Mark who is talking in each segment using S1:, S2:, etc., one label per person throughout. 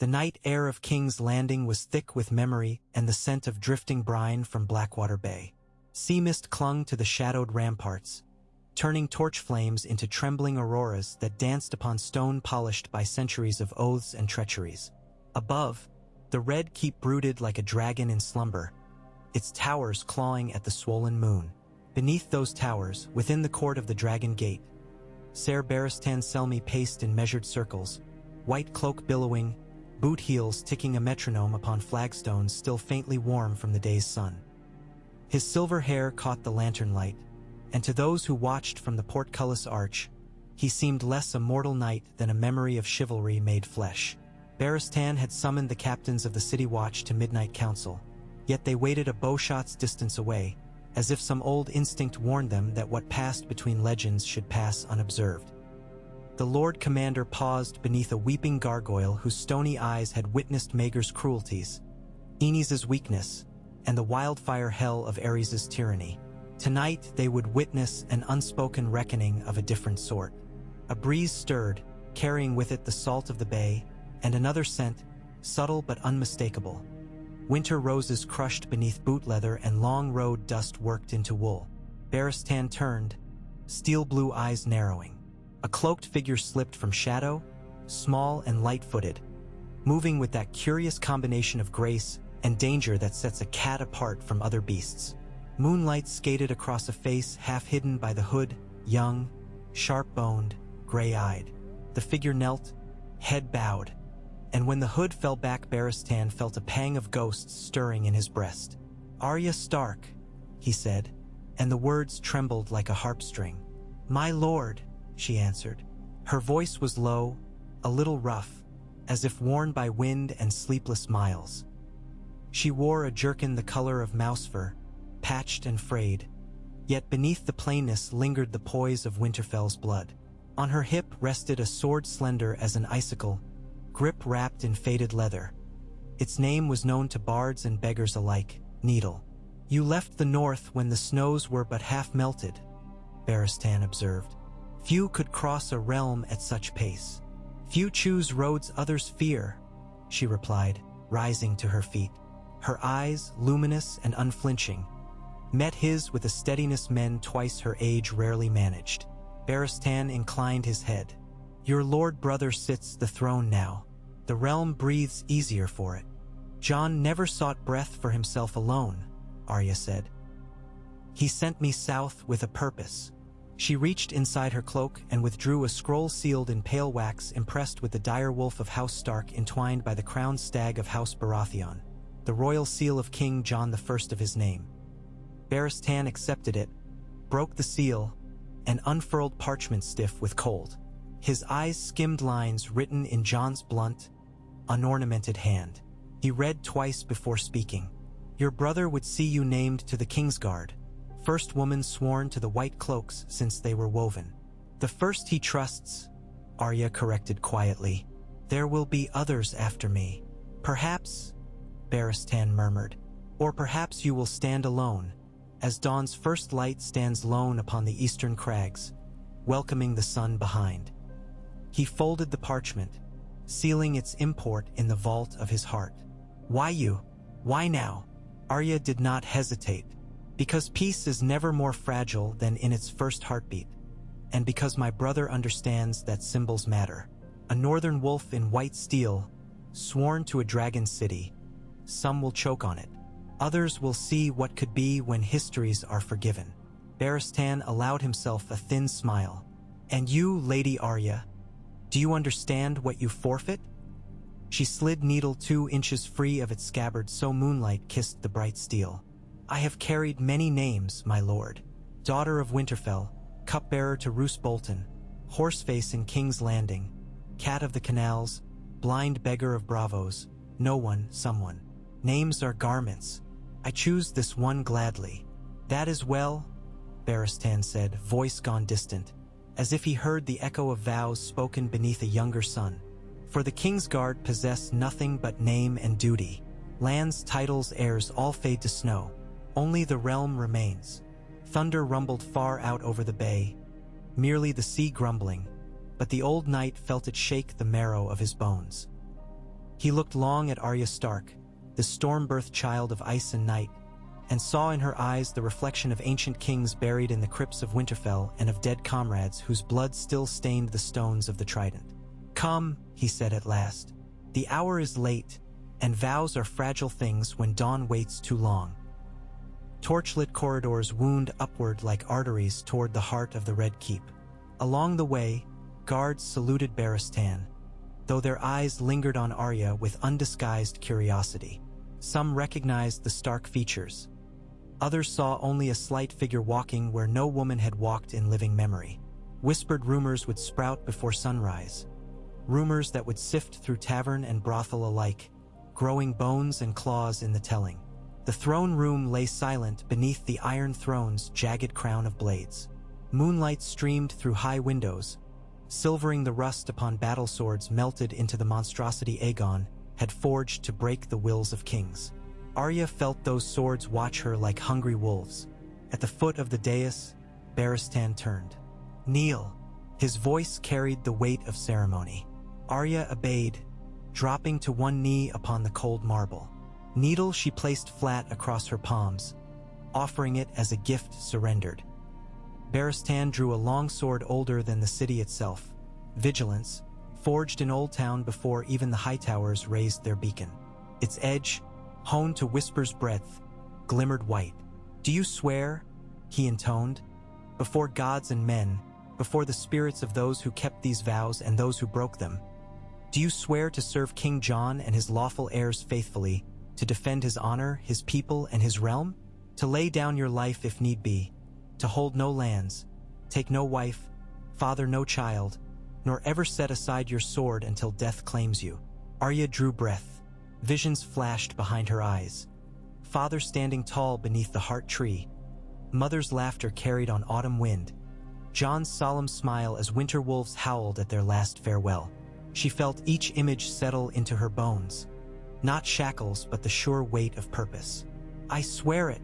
S1: The night air of King's Landing was thick with memory and the scent of drifting brine from Blackwater Bay. Sea mist clung to the shadowed ramparts, turning torch flames into trembling auroras that danced upon stone polished by centuries of oaths and treacheries. Above, the Red Keep brooded like a dragon in slumber, its towers clawing at the swollen moon. Beneath those towers, within the court of the Dragon Gate, Ser Barristan Selmy paced in measured circles, white cloak billowing, boot heels ticking a metronome upon flagstones still faintly warm from the day's sun. His silver hair caught the lantern light, and to those who watched from the portcullis arch, he seemed less a mortal knight than a memory of chivalry made flesh. Barristan had summoned the captains of the City Watch to midnight council, yet they waited a bowshot's distance away, as if some old instinct warned them that what passed between legends should pass unobserved. The Lord Commander paused beneath a weeping gargoyle whose stony eyes had witnessed Maegor's cruelties, Aenys's weakness, and the wildfire hell of Ares's tyranny. Tonight they would witness an unspoken reckoning of a different sort. A breeze stirred, carrying with it the salt of the bay, and another scent, subtle but unmistakable. Winter roses crushed beneath boot leather and long road dust worked into wool. Barristan turned, steel blue eyes narrowing. A cloaked figure slipped from shadow, small and light-footed, moving with that curious combination of grace and danger that sets a cat apart from other beasts. Moonlight skated across a face half hidden by the hood, young, sharp-boned, gray-eyed. The figure knelt, head bowed, and when the hood fell back, Barristan felt a pang of ghosts stirring in his breast. "Arya Stark," he said, and the words trembled like a harp string. "My lord," she answered. Her voice was low, a little rough, as if worn by wind and sleepless miles. She wore a jerkin the color of mouse fur, patched and frayed, yet beneath the plainness lingered the poise of Winterfell's blood. On her hip rested a sword slender as an icicle, grip wrapped in faded leather. Its name was known to bards and beggars alike, Needle. "You left the north when the snows were but half melted," Barristan observed. "Few could cross a realm at such pace. Few choose roads others fear," she replied, rising to her feet. Her eyes, luminous and unflinching, met his with a steadiness men twice her age rarely managed. Barristan inclined his head. "Your lord brother sits the throne now. The realm breathes easier for it." "Jon never sought breath for himself alone," Arya said. "He sent me south with a purpose." She reached inside her cloak and withdrew a scroll sealed in pale wax impressed with the dire wolf of House Stark entwined by the crowned stag of House Baratheon, the royal seal of King Jon I of his name. Barristan accepted it, broke the seal, and unfurled parchment stiff with cold. His eyes skimmed lines written in Jon's blunt, unornamented hand. He read twice before speaking. "Your brother would see you named to the Kingsguard, first woman sworn to the white cloaks since they were woven." "The first he trusts," Arya corrected quietly. "There will be others after me." "Perhaps," Barristan murmured, "or perhaps you will stand alone, as dawn's first light stands lone upon the eastern crags, welcoming the sun behind." He folded the parchment, sealing its import in the vault of his heart. "Why you? Why now?" Arya did not hesitate. "Because peace is never more fragile than in its first heartbeat, and because my brother understands that symbols matter. A northern wolf in white steel, sworn to a dragon city. Some will choke on it. Others will see what could be when histories are forgiven." Barristan allowed himself a thin smile. "And you, Lady Arya, do you understand what you forfeit?" She slid Needle 2 inches free of its scabbard so moonlight kissed the bright steel. "I have carried many names, my lord. Daughter of Winterfell, cupbearer to Roose Bolton, Horseface in King's Landing, Cat of the Canals, blind beggar of Bravos, no one, someone. Names are garments. I choose this one gladly." "That is well," Barristan said, voice gone distant, as if he heard the echo of vows spoken beneath a younger sun. "For the Kingsguard possess nothing but name and duty. Lands, titles, heirs all fade to snow. Only the realm remains." Thunder rumbled far out over the bay, merely the sea grumbling, but the old knight felt it shake the marrow of his bones. He looked long at Arya Stark, the storm-birthed child of ice and night, and saw in her eyes the reflection of ancient kings buried in the crypts of Winterfell and of dead comrades whose blood still stained the stones of the trident. "Come," he said at last. "The hour is late, and vows are fragile things when dawn waits too long." Torchlit corridors wound upward like arteries toward the heart of the Red Keep. Along the way, guards saluted Barristan, though their eyes lingered on Arya with undisguised curiosity. Some recognized the Stark features. Others saw only a slight figure walking where no woman had walked in living memory. Whispered rumors would sprout before sunrise, rumors that would sift through tavern and brothel alike, growing bones and claws in the telling. The throne room lay silent beneath the Iron Throne's jagged crown of blades. Moonlight streamed through high windows, silvering the rust upon battle swords melted into the monstrosity Aegon had forged to break the wills of kings. Arya felt those swords watch her like hungry wolves. At the foot of the dais, Barristan turned. "Kneel." His voice carried the weight of ceremony. Arya obeyed, dropping to one knee upon the cold marble. Needle she placed flat across her palms, offering it as a gift surrendered. Barristan drew a long sword older than the city itself, Vigilance, forged in Old Town before even the high towers raised their beacon. Its edge, honed to whisper's breadth, glimmered white. "Do you swear?" he intoned. "Before gods and men, before the spirits of those who kept these vows and those who broke them, do you swear to serve King Jon and his lawful heirs faithfully, to defend his honor, his people, and his realm? To lay down your life if need be, to hold no lands, take no wife, father no child, nor ever set aside your sword until death claims you?" Arya drew breath. Visions flashed behind her eyes. Father standing tall beneath the heart tree. Mother's laughter carried on autumn wind. Jon's solemn smile as winter wolves howled at their last farewell. She felt each image settle into her bones. Not shackles, but the sure weight of purpose. "I swear it,"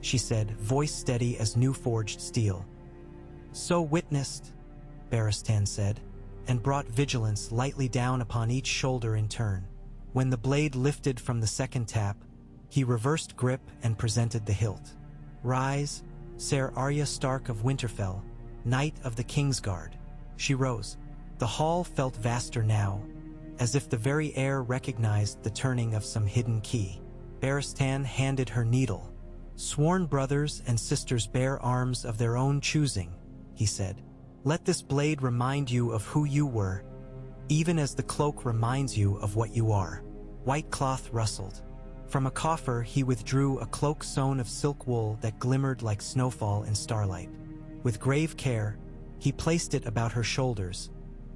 S1: she said, voice steady as new-forged steel. "So witnessed," Barristan said, and brought Vigilance lightly down upon each shoulder in turn. When the blade lifted from the second tap, he reversed grip and presented the hilt. "Rise, Ser Arya Stark of Winterfell, Knight of the Kingsguard." She rose. The hall felt vaster now, as if the very air recognized the turning of some hidden key. Barristan handed her needle. "Sworn brothers and sisters bear arms of their own choosing," he said. "Let this blade remind you of who you were, even as the cloak reminds you of what you are." White cloth rustled. From a coffer he withdrew a cloak sewn of silk wool that glimmered like snowfall in starlight. With grave care, he placed it about her shoulders,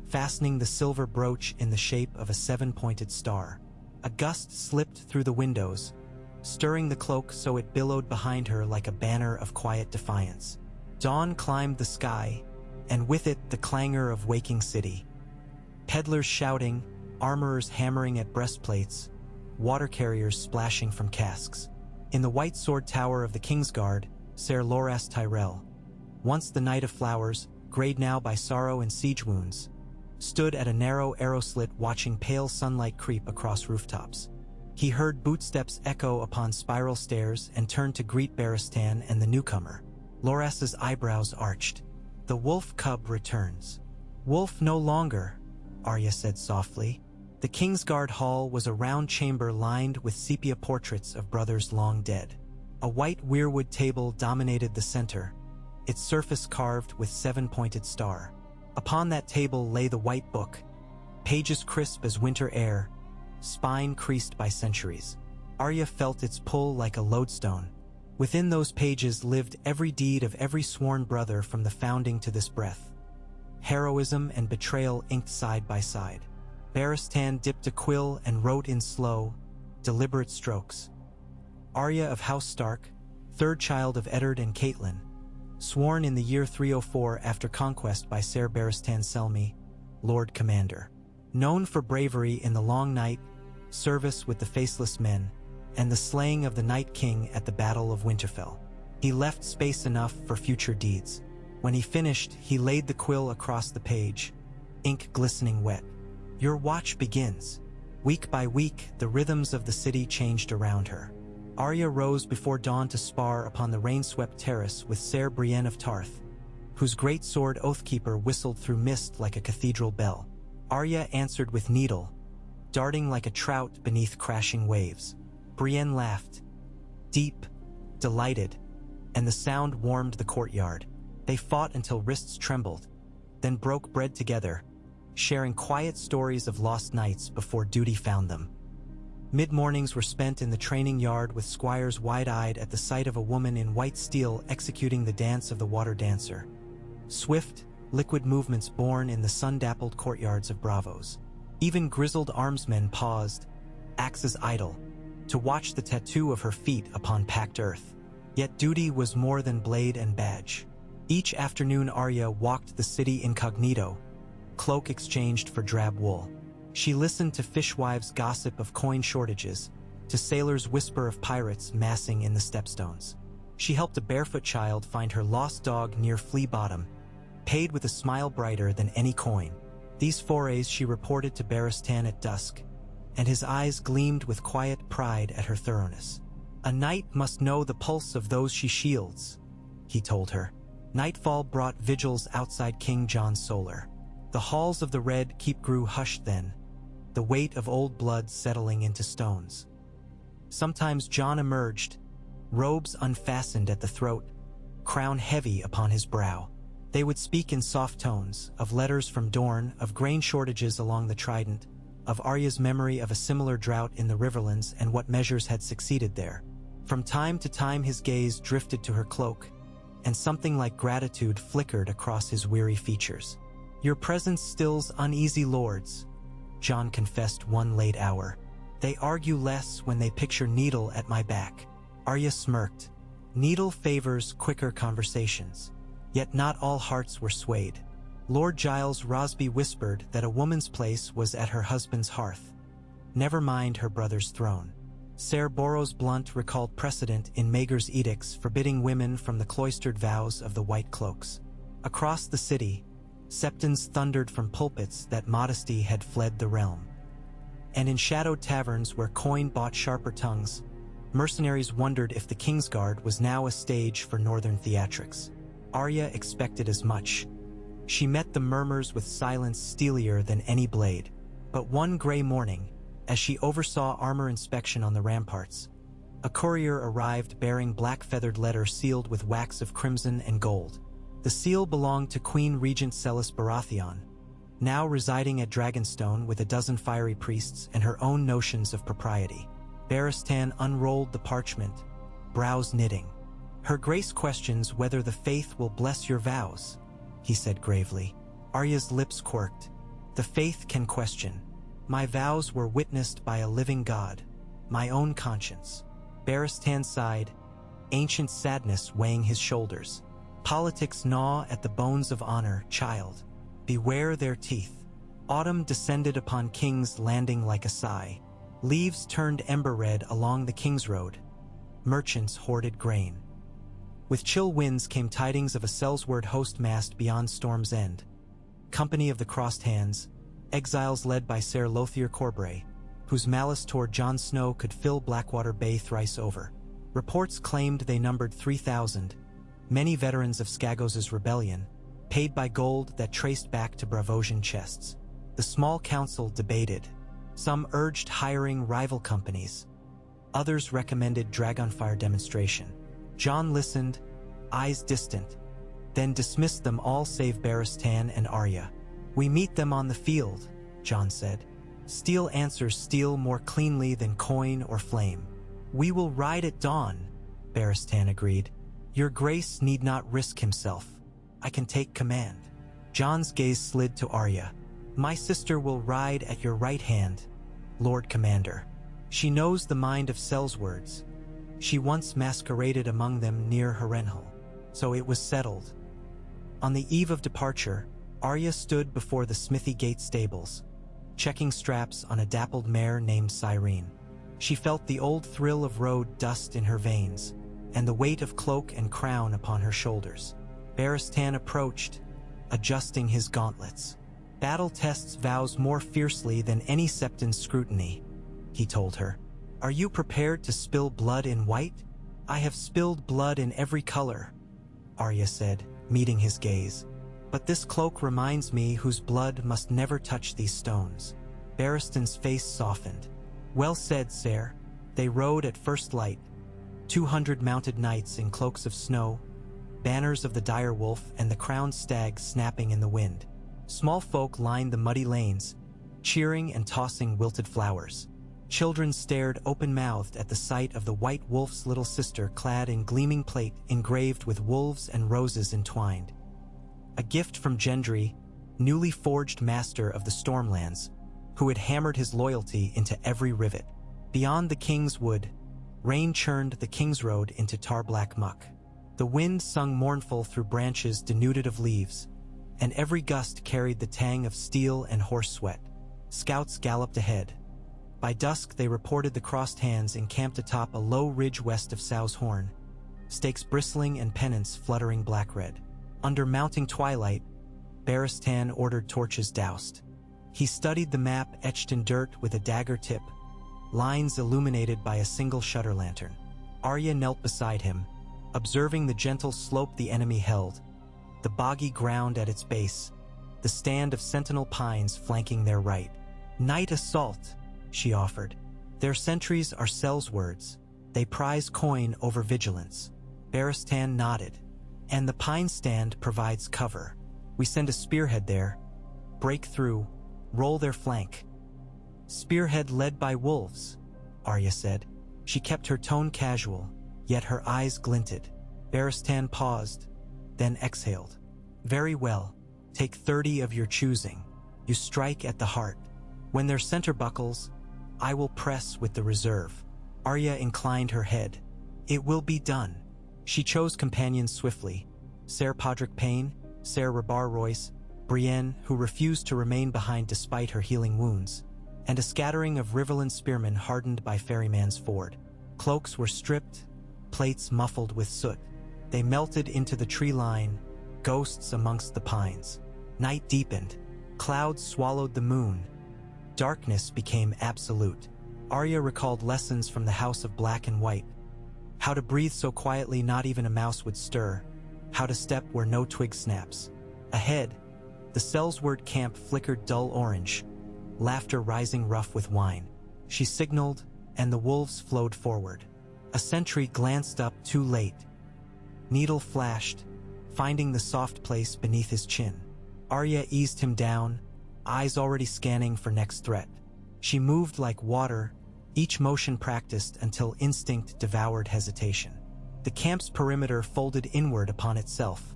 S1: fastening the silver brooch in the shape of a seven-pointed star. A gust slipped through the windows, stirring the cloak so it billowed behind her like a banner of quiet defiance. Dawn climbed the sky, and with it the clangor of waking city. Peddlers shouting, armorers hammering at breastplates, water carriers splashing from casks. In the White Sword Tower of the Kingsguard, Ser Loras Tyrell, once the Knight of Flowers, grayed now by sorrow and siege wounds, stood at a narrow arrow slit watching pale sunlight creep across rooftops. He heard bootsteps echo upon spiral stairs and turned to greet Barristan and the newcomer. Loras's eyebrows arched. "The wolf cub returns." "Wolf no longer," Arya said softly. The Kingsguard Hall was a round chamber lined with sepia portraits of brothers long dead. A white weirwood table dominated the center, its surface carved with seven-pointed star. Upon that table lay the white book, pages crisp as winter air, spine creased by centuries. Arya felt its pull like a lodestone. Within those pages lived every deed of every sworn brother from the founding to this breath. Heroism and betrayal inked side by side. Barristan dipped a quill and wrote in slow, deliberate strokes. Arya of House Stark, third child of Eddard and Catelyn, sworn in the year 304 after conquest by Ser Barristan Selmy, Lord Commander. Known for bravery in the Long Night, service with the Faceless Men, and the slaying of the Night King at the Battle of Winterfell. He left space enough for future deeds. When he finished, he laid the quill across the page, ink glistening wet. "Your watch begins," Week by week, the rhythms of the city changed around her. Arya rose before dawn to spar upon the rain-swept terrace with Ser Brienne of Tarth, whose great sword Oathkeeper whistled through mist like a cathedral bell. Arya answered with needle, darting like a trout beneath crashing waves. Brienne laughed, deep, delighted, and the sound warmed the courtyard. They fought until wrists trembled, then broke bread together, sharing quiet stories of lost nights before duty found them. Mid-mornings were spent in the training yard with squires wide-eyed at the sight of a woman in white steel executing the dance of the water dancer. Swift, liquid movements born in the sun-dappled courtyards of bravos. Even grizzled armsmen paused, axes idle, to watch the tattoo of her feet upon packed earth. Yet duty was more than blade and badge. Each afternoon Arya walked the city incognito, cloak exchanged for drab wool. She listened to fishwives' gossip of coin shortages, to sailors' whisper of pirates massing in the stepstones. She helped a barefoot child find her lost dog near Flea Bottom, paid with a smile brighter than any coin. These forays she reported to Barristan at dusk, and his eyes gleamed with quiet pride at her thoroughness. A knight must know the pulse of those she shields, he told her. Nightfall brought vigils outside King John's solar. The halls of the Red Keep grew hushed then, the weight of old blood settling into stones. Sometimes John emerged, robes unfastened at the throat, crown heavy upon his brow. They would speak in soft tones, of letters from Dorne, of grain shortages along the Trident, of Arya's memory of a similar drought in the Riverlands and what measures had succeeded there. From time to time his gaze drifted to her cloak, and something like gratitude flickered across his weary features. "Your presence stills uneasy lords," John confessed one late hour. "They argue less when they picture Needle at my back." Arya smirked. Needle favors quicker conversations. Yet not all hearts were swayed. Lord Giles Rosby whispered that a woman's place was at her husband's hearth. Never mind her brother's throne. Ser Boros Blunt recalled precedent in Maegor's edicts forbidding women from the cloistered vows of the White Cloaks. Across the city, septons thundered from pulpits that modesty had fled the realm. And in shadowed taverns where coin bought sharper tongues, mercenaries wondered if the Kingsguard was now a stage for northern theatrics. Arya expected as much. She met the murmurs with silence steelier than any blade. But one gray morning, as she oversaw armor inspection on the ramparts, a courier arrived bearing black-feathered letter sealed with wax of crimson and gold. The seal belonged to Queen Regent Celis Baratheon, now residing at Dragonstone with a dozen fiery priests and her own notions of propriety. Barristan unrolled the parchment, brows knitting. "Her Grace questions whether the faith will bless your vows," he said gravely. Arya's lips quirked. "The faith can question. My vows were witnessed by a living God, my own conscience." Barristan sighed, ancient sadness weighing his shoulders. "Politics gnaw at the bones of honor, child. Beware their teeth." Autumn descended upon King's Landing like a sigh. Leaves turned ember red along the King's Road. Merchants hoarded grain. With chill winds came tidings of a Sellsword host massed beyond Storm's End. Company of the Crossed Hands, exiles led by Ser Lothier Corbray, whose malice toward Jon Snow could fill Blackwater Bay thrice over. Reports claimed they numbered 3,000, many veterans of Skagos' rebellion, paid by gold that traced back to Bravosian chests. The small council debated. Some urged hiring rival companies. Others recommended Dragonfire demonstration. Jon listened, eyes distant, then dismissed them all save Barristan and Arya. "We meet them on the field," Jon said. "Steel answers steel more cleanly than coin or flame." "We will ride at dawn," Barristan agreed. "Your Grace need not risk himself. I can take command." Jon's gaze slid to Arya. "My sister will ride at your right hand, Lord Commander. She knows the mind of Sellswords. She once masqueraded among them near Harrenhal." So it was settled. On the eve of departure, Arya stood before the Smithy Gate stables, checking straps on a dappled mare named Cyrene. She felt the old thrill of road dust in her veins, and the weight of cloak and crown upon her shoulders. Barristan approached, adjusting his gauntlets. Battle tests vows more fiercely than any septon's scrutiny, he told her. Are you prepared to spill blood in white? I have spilled blood in every color, Arya said, meeting his gaze. But this cloak reminds me whose blood must never touch these stones. Barristan's face softened. Well said, sir. They rode at first light. 200 mounted knights in cloaks of snow, banners of the dire wolf and the crowned stag snapping in the wind. Small folk lined the muddy lanes, cheering and tossing wilted flowers. Children stared open-mouthed at the sight of the white wolf's little sister clad in gleaming plate engraved with wolves and roses entwined. A gift from Gendry, newly forged master of the Stormlands, who had hammered his loyalty into every rivet. Beyond the King's Wood, rain churned the King's Road into tar-black muck. The wind sung mournful through branches denuded of leaves, and every gust carried the tang of steel and horse sweat. Scouts galloped ahead. By dusk they reported the crossed hands encamped atop a low ridge west of Sow's Horn, stakes bristling and pennants fluttering black-red. Under mounting twilight, Barristan ordered torches doused. He studied the map etched in dirt with a dagger tip, lines illuminated by a single shutter lantern. Arya knelt beside him, observing the gentle slope the enemy held, the boggy ground at its base, the stand of sentinel pines flanking their right. Night assault, she offered. Their sentries are sellswords. They prize coin over vigilance. Barristan nodded. And the pine stand provides cover. We send a spearhead there, break through, roll their flank. Spearhead led by wolves, Arya said. She kept her tone casual, yet her eyes glinted. Barristan paused, then exhaled. Very well, take 30 of your choosing. You strike at the heart. When their center buckles, I will press with the reserve. Arya inclined her head. It will be done. She chose companions swiftly. Ser Podrick Payne, Ser Rabar Royce, Brienne, who refused to remain behind despite her healing wounds, and a scattering of Riverland spearmen hardened by Ferryman's Ford. Cloaks were stripped, plates muffled with soot. They melted into the tree line, ghosts amongst the pines. Night deepened. Clouds swallowed the moon. Darkness became absolute. Arya recalled lessons from the House of Black and White. How to breathe so quietly not even a mouse would stir. How to step where no twig snaps. Ahead, the Sellsword camp flickered dull orange, laughter rising rough with wine. She signaled, and the wolves flowed forward. A sentry glanced up too late. Needle flashed, finding the soft place beneath his chin. Arya eased him down, eyes already scanning for next threat. She moved like water, each motion practiced until instinct devoured hesitation. The camp's perimeter folded inward upon itself.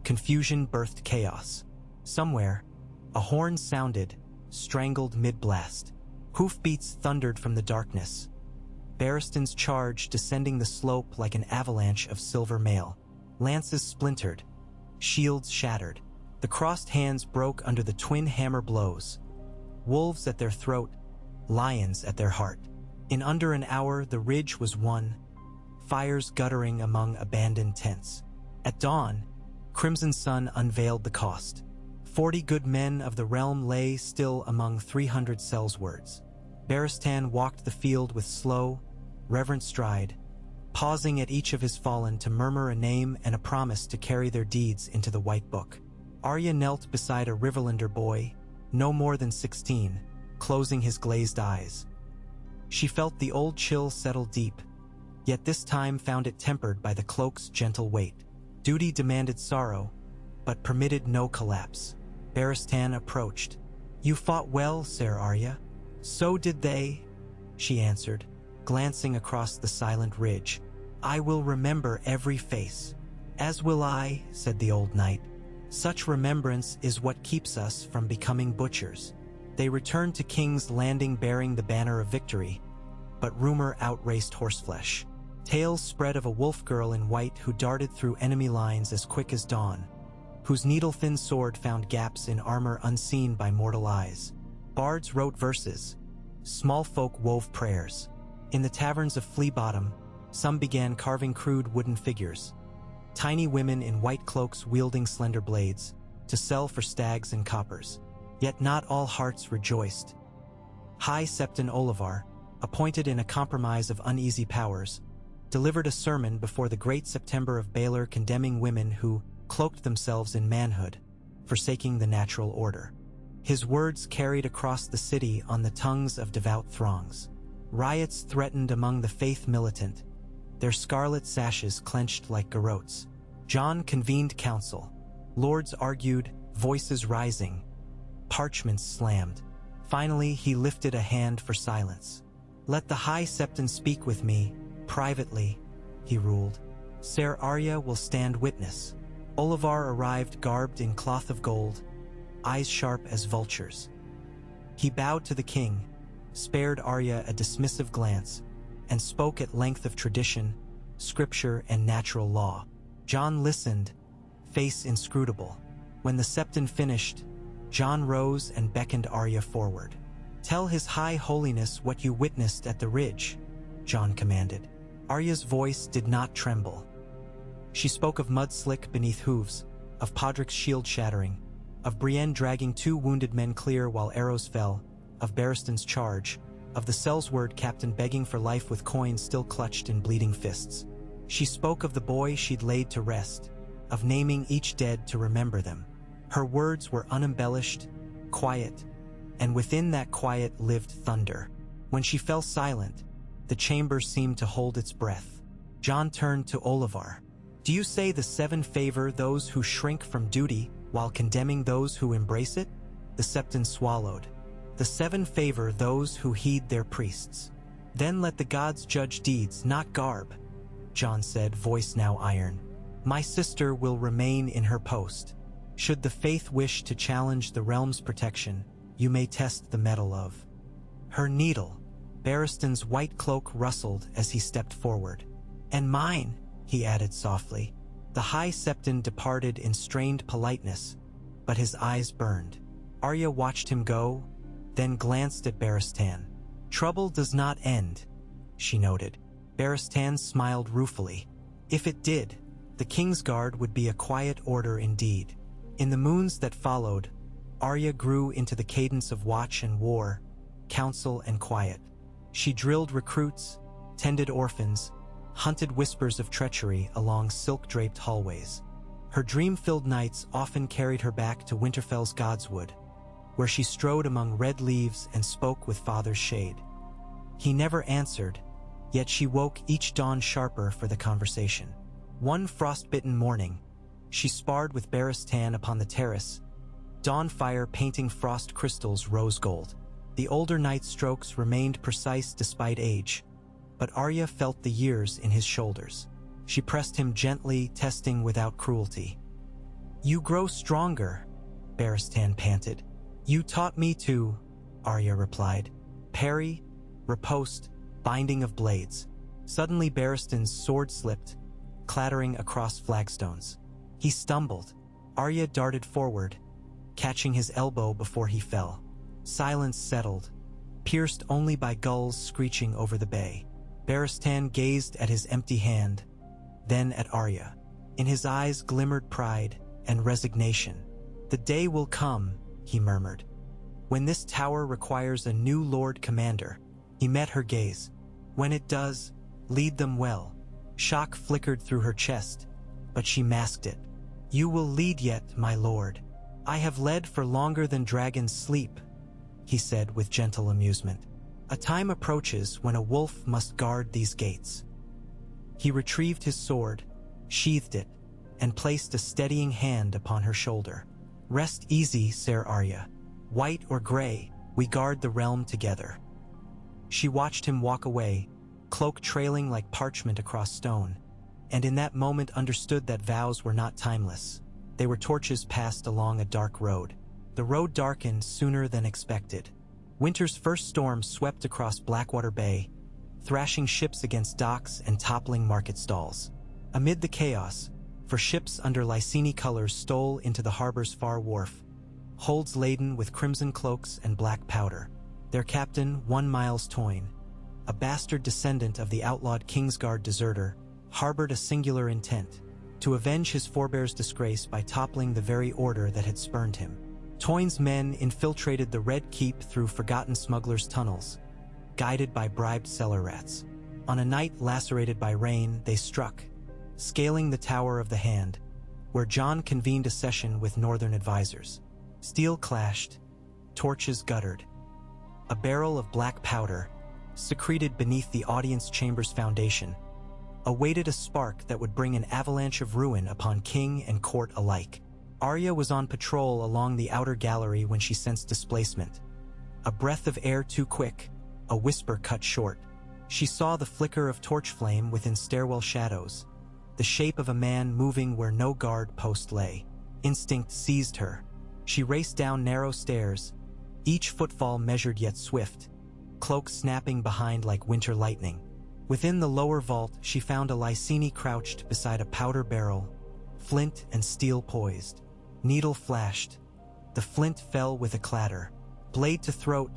S1: Confusion birthed chaos. Somewhere, a horn sounded, strangled mid-blast. Hoofbeats thundered from the darkness. Barristan's charge descending the slope like an avalanche of silver mail. Lances splintered, shields shattered. The crossed hands broke under the twin hammer blows. Wolves at their throat, lions at their heart. In under an hour, the ridge was won, fires guttering among abandoned tents. At dawn, Crimson Sun unveiled the cost. 40 good men of the realm lay still among 300 Sellswords. Barristan walked the field with slow, reverent stride, pausing at each of his fallen to murmur a name and a promise to carry their deeds into the White Book. Arya knelt beside a Riverlander boy, no more than 16, closing his glazed eyes. She felt the old chill settle deep, yet this time found it tempered by the cloak's gentle weight. Duty demanded sorrow, but permitted no collapse. Barristan approached. You fought well, Ser Arya. So did they, she answered, glancing across the silent ridge. I will remember every face. As will I, said the old knight. Such remembrance is what keeps us from becoming butchers. They returned to King's Landing bearing the banner of victory, but rumor outraced horseflesh. Tales spread of a wolf girl in white who darted through enemy lines as quick as dawn, whose needle-thin sword found gaps in armor unseen by mortal eyes. Bards wrote verses. Small folk wove prayers. In the taverns of Flea Bottom, some began carving crude wooden figures. Tiny women in white cloaks wielding slender blades, to sell for stags and coppers. Yet not all hearts rejoiced. High Septon Olivar, appointed in a compromise of uneasy powers, delivered a sermon before the great September of Baylor condemning women who cloaked themselves in manhood, forsaking the natural order. His words carried across the city on the tongues of devout throngs. Riots threatened among the faith militant, their scarlet sashes clenched like garrotes. John convened council. Lords argued, voices rising. Parchments slammed. Finally, he lifted a hand for silence. "Let the High Septon speak with me, privately," he ruled. "Ser Arya will stand witness." Olivar arrived garbed in cloth of gold, eyes sharp as vultures. He bowed to the king, spared Arya a dismissive glance, and spoke at length of tradition, scripture, and natural law. John listened, face inscrutable. When the Septon finished, John rose and beckoned Arya forward. "Tell His High Holiness what you witnessed at the ridge," John commanded. Arya's voice did not tremble. She spoke of mudslick beneath hooves, of Podrick's shield shattering, of Brienne dragging 2 wounded men clear while arrows fell, of Barristan's charge, of the Sellsword captain begging for life with coins still clutched in bleeding fists. She spoke of the boy she'd laid to rest, of naming each dead to remember them. Her words were unembellished, quiet, and within that quiet lived thunder. When she fell silent, the chamber seemed to hold its breath. John turned to Olivar. "Do you say the 7 favor those who shrink from duty while condemning those who embrace it?" The Septon swallowed. "The 7 favor those who heed their priests. Then let the gods judge deeds, not garb," John said, voice now iron. "My sister will remain in her post. Should the faith wish to challenge the realm's protection, you may test the metal of her needle." Barristan's white cloak rustled as he stepped forward. "And mine," he added softly. The High Septon departed in strained politeness, but his eyes burned. Arya watched him go, then glanced at Barristan. "Trouble does not end," she noted. Barristan smiled ruefully. "If it did, the Kingsguard would be a quiet order indeed." In the moons that followed, Arya grew into the cadence of watch and war, counsel and quiet. She drilled recruits, tended orphans, hunted whispers of treachery along silk-draped hallways. Her dream-filled nights often carried her back to Winterfell's Godswood, where she strode among red leaves and spoke with Father's shade. He never answered, yet she woke each dawn sharper for the conversation. One frostbitten morning, she sparred with Barristan upon the terrace, dawn fire painting frost crystals rose gold. The older knight's strokes remained precise despite age, but Arya felt the years in his shoulders. She pressed him gently, testing without cruelty. "You grow stronger," Barristan panted. "You taught me to," Arya replied. "Parry, riposte, binding of blades." Suddenly Barristan's sword slipped, clattering across flagstones. He stumbled. Arya darted forward, catching his elbow before he fell. Silence settled, pierced only by gulls screeching over the bay. Barristan gazed at his empty hand, then at Arya. In his eyes glimmered pride and resignation. "The day will come," he murmured, "when this tower requires a new Lord Commander." He met her gaze. "When it does, lead them well." Shock flickered through her chest, but she masked it. "You will lead yet, my lord. I have led for longer than dragons sleep," he said with gentle amusement. "A time approaches when a wolf must guard these gates." He retrieved his sword, sheathed it, and placed a steadying hand upon her shoulder. "Rest easy, Ser Arya. White or gray, we guard the realm together." She watched him walk away, cloak trailing like parchment across stone, and in that moment understood that vows were not timeless. They were torches passed along a dark road. The road darkened sooner than expected. Winter's first storm swept across Blackwater Bay, thrashing ships against docks and toppling market stalls. Amid the chaos, for ships under Lysini colors stole into the harbor's far wharf, holds laden with crimson cloaks and black powder. Their captain, one Miles Toyne, a bastard descendant of the outlawed Kingsguard deserter, harbored a singular intent: to avenge his forebear's disgrace by toppling the very order that had spurned him. Toyn's men infiltrated the Red Keep through forgotten smugglers' tunnels, guided by bribed cellar rats. On a night lacerated by rain, they struck, scaling the Tower of the Hand, where Jon convened a session with northern advisors. Steel clashed, torches guttered. A barrel of black powder, secreted beneath the audience chamber's foundation, awaited a spark that would bring an avalanche of ruin upon king and court alike. Arya was on patrol along the outer gallery when she sensed displacement. A breath of air too quick, a whisper cut short. She saw the flicker of torch flame within stairwell shadows, the shape of a man moving where no guard post lay. Instinct seized her. She raced down narrow stairs, each footfall measured yet swift, cloak snapping behind like winter lightning. Within the lower vault, she found a Lyseni crouched beside a powder barrel, flint and steel poised. Needle flashed. The flint fell with a clatter. Blade to throat,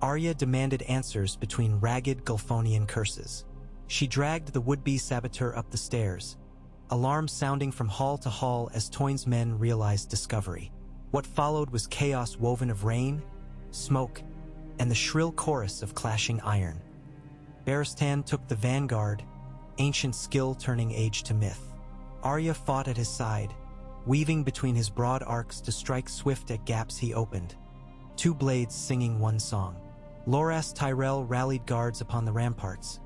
S1: Arya demanded answers between ragged Gulfonian curses. She dragged the would-be saboteur up the stairs, alarms sounding from hall to hall as Toyn's men realized discovery. What followed was chaos woven of rain, smoke, and the shrill chorus of clashing iron. Barristan took the vanguard, ancient skill turning age to myth. Arya fought at his side, weaving between his broad arcs to strike swift at gaps he opened. Two blades singing one song. Loras Tyrell rallied guards upon the ramparts,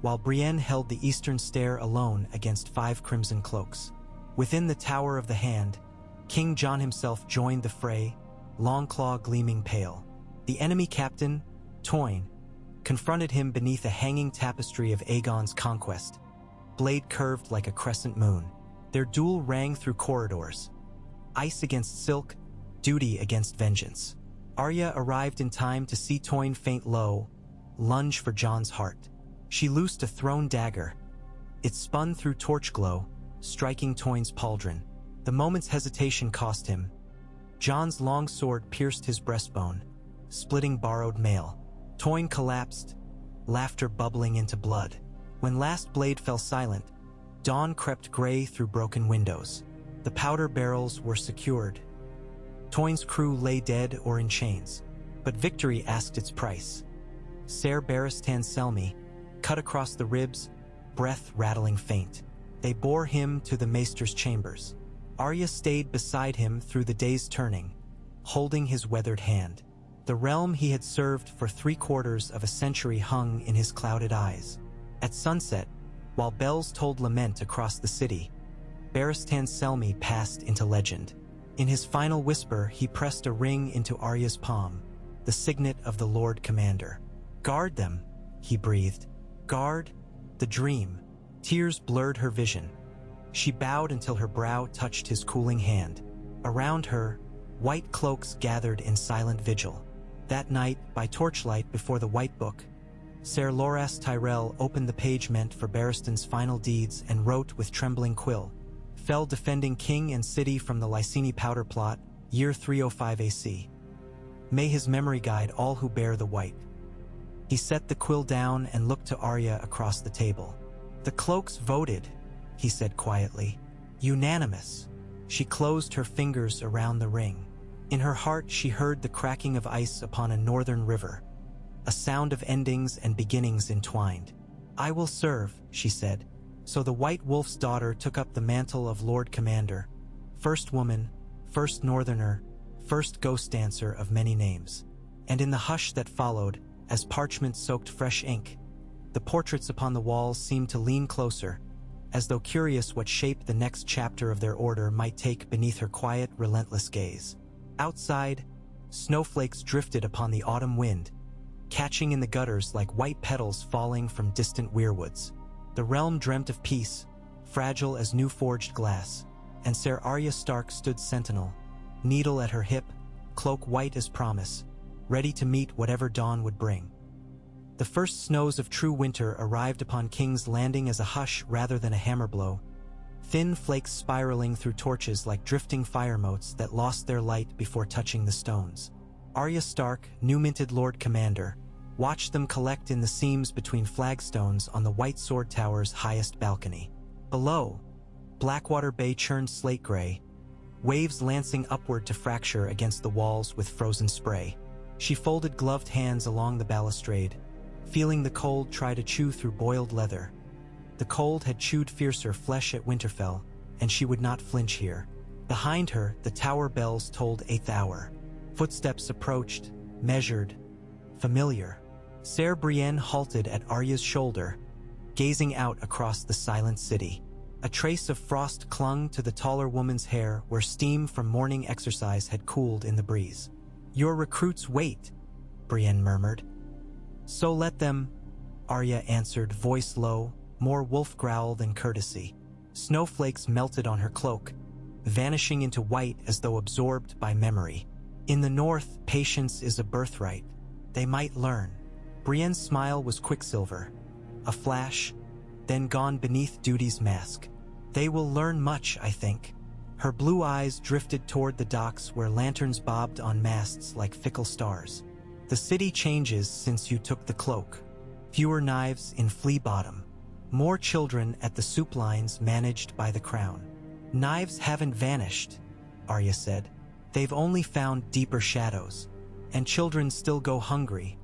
S1: while Brienne held the eastern stair alone against 5 crimson cloaks. Within the Tower of the Hand, King Jon himself joined the fray, Longclaw gleaming pale. The enemy captain, Toyn, confronted him beneath a hanging tapestry of Aegon's conquest, blade curved like a crescent moon. Their duel rang through corridors. Ice against silk, duty against vengeance. Arya arrived in time to see Toyn faint low, lunge for Jon's heart. She loosed a thrown dagger. It spun through torch glow, striking Toyn's pauldron. The moment's hesitation cost him. Jon's long sword pierced his breastbone, splitting borrowed mail. Toyn collapsed, laughter bubbling into blood. When last blade fell silent, dawn crept gray through broken windows. The powder barrels were secured. Toyn's crew lay dead or in chains, but victory asked its price. Ser Barristan Selmy, cut across the ribs, breath rattling faint. They bore him to the maester's chambers. Arya stayed beside him through the day's turning, holding his weathered hand. The realm he had served for 3/4 of a century hung in his clouded eyes. At sunset, while bells tolled lament across the city, Barristan Selmy passed into legend. In his final whisper, he pressed a ring into Arya's palm, the signet of the Lord Commander. "Guard them," he breathed. "Guard the dream." Tears blurred her vision. She bowed until her brow touched his cooling hand. Around her, white cloaks gathered in silent vigil. That night, by torchlight before the White Book, Ser Loras Tyrell opened the page meant for Barristan's final deeds and wrote with trembling quill, "Fell defending king and city from the Lyseni powder plot, year 305 AC. May his memory guide all who bear the white." He set the quill down and looked to Arya across the table. "The cloaks voted," he said quietly. "Unanimous." She closed her fingers around the ring. In her heart she heard the cracking of ice upon a northern river, a sound of endings and beginnings entwined. "I will serve," she said. So the White Wolf's daughter took up the mantle of Lord Commander, first woman, first northerner, first ghost dancer of many names. And in the hush that followed, as parchment soaked fresh ink, the portraits upon the walls seemed to lean closer, as though curious what shape the next chapter of their order might take beneath her quiet, relentless gaze. Outside, snowflakes drifted upon the autumn wind, catching in the gutters like white petals falling from distant weirwoods. The realm dreamt of peace, fragile as new-forged glass, and Ser Arya Stark stood sentinel, needle at her hip, cloak white as promise, ready to meet whatever dawn would bring. The first snows of true winter arrived upon King's Landing as a hush rather than a hammer blow, thin flakes spiraling through torches like drifting fire motes that lost their light before touching the stones. Arya Stark, new-minted Lord Commander, watched them collect in the seams between flagstones on the White Sword Tower's highest balcony. Below, Blackwater Bay churned slate gray, waves lancing upward to fracture against the walls with frozen spray. She folded gloved hands along the balustrade, feeling the cold try to chew through boiled leather. The cold had chewed fiercer flesh at Winterfell, and she would not flinch here. Behind her, the tower bells tolled 8th hour. Footsteps approached, measured, familiar. Ser Brienne halted at Arya's shoulder, gazing out across the silent city. A trace of frost clung to the taller woman's hair where steam from morning exercise had cooled in the breeze. "Your recruits wait," Brienne murmured. "So let them," Arya answered, voice low, more wolf growl than courtesy. Snowflakes melted on her cloak, vanishing into white as though absorbed by memory. "In the north, patience is a birthright. They might learn." Brienne's smile was quicksilver, a flash, then gone beneath duty's mask. "They will learn much, I think." Her blue eyes drifted toward the docks where lanterns bobbed on masts like fickle stars. "The city changes since you took the cloak. Fewer knives in Flea Bottom. More children at the soup lines managed by the crown." "Knives haven't vanished," Arya said. "They've only found deeper shadows. And children still go hungry,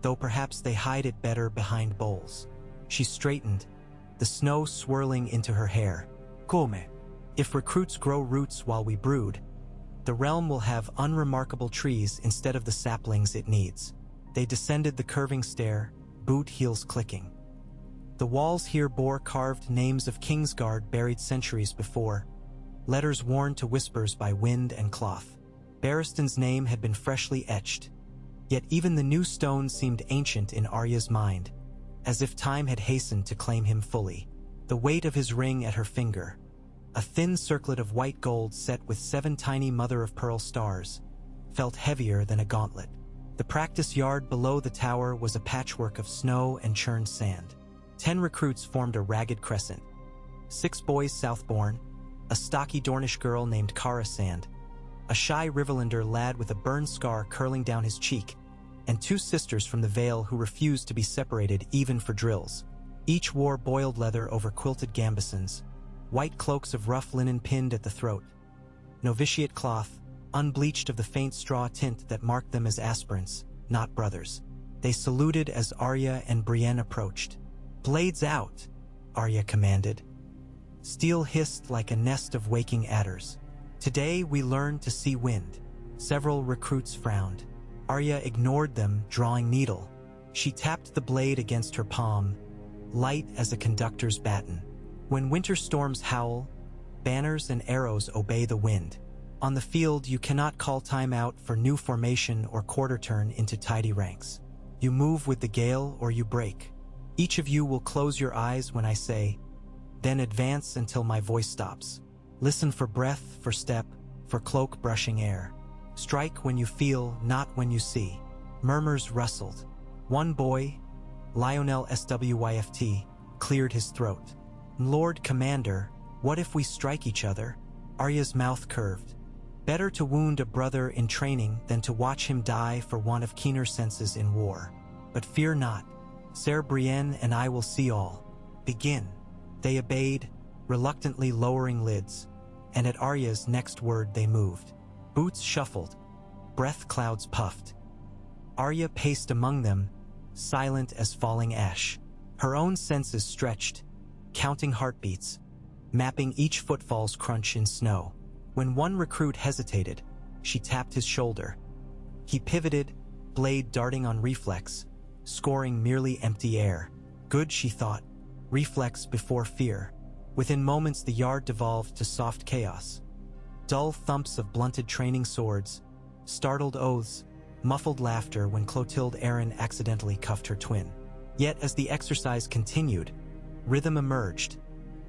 S1: though perhaps they hide it better behind bowls." She straightened, the snow swirling into her hair. "Come. If recruits grow roots while we brood, the realm will have unremarkable trees instead of the saplings it needs." They descended the curving stair, boot heels clicking. The walls here bore carved names of Kingsguard buried centuries before, letters worn to whispers by wind and cloth. Barristan's name had been freshly etched, yet even the new stone seemed ancient in Arya's mind, as if time had hastened to claim him fully. The weight of his ring at her finger, a thin circlet of white gold set with 7 tiny mother-of-pearl stars, felt heavier than a gauntlet. The practice yard below the tower was a patchwork of snow and churned sand. 10 recruits formed a ragged crescent. 6 boys Southbourne, a stocky Dornish girl named Cara Sand, a shy Riverlander lad with a burn scar curling down his cheek, and 2 sisters from the Vale who refused to be separated even for drills. Each wore boiled leather over quilted gambesons, white cloaks of rough linen pinned at the throat, novitiate cloth, unbleached of the faint straw tint that marked them as aspirants, not brothers. They saluted as Arya and Brienne approached. "Blades out," Arya commanded. Steel hissed like a nest of waking adders. "Today we learned to see wind." Several recruits frowned. Arya ignored them, drawing needle. She tapped the blade against her palm, light as a conductor's baton. "When winter storms howl, banners and arrows obey the wind. On the field, you cannot call time out for new formation or quarter turn into tidy ranks. You move with the gale or you break. Each of you will close your eyes when I say, then advance until my voice stops. Listen for breath, for step, for cloak brushing air. Strike when you feel, not when you see." Murmurs rustled. One boy, Lionel Swyft, cleared his throat. "Lord Commander, what if we strike each other?" Arya's mouth curved. Better to wound a brother in training than to watch him die for want of keener senses in war. "But fear not. Ser Brienne and I will see all. Begin." They obeyed, reluctantly lowering lids, and at Arya's next word they moved. Boots shuffled, breath clouds puffed. Arya paced among them, silent as falling ash. Her own senses stretched, counting heartbeats, mapping each footfall's crunch in snow. When one recruit hesitated, she tapped his shoulder. He pivoted, blade darting on reflex, scoring merely empty air. Good, she thought. Reflex before fear. Within moments the yard devolved to soft chaos. Dull thumps of blunted training swords, startled oaths, muffled laughter when Clotilde Arryn accidentally cuffed her twin. Yet as the exercise continued, rhythm emerged,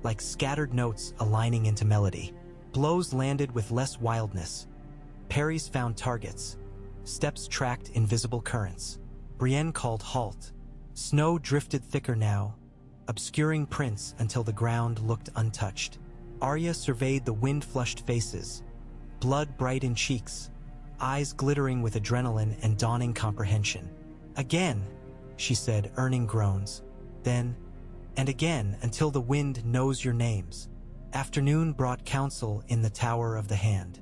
S1: like scattered notes aligning into melody. Blows landed with less wildness. Parries found targets. Steps tracked invisible currents. Brienne called halt. Snow drifted thicker now, obscuring prints until the ground looked untouched. Arya surveyed the wind-flushed faces, blood bright in cheeks, eyes glittering with adrenaline and dawning comprehension. "Again," she said, earning groans. Then, and again until the wind knows your names. Afternoon brought counsel in the Tower of the Hand.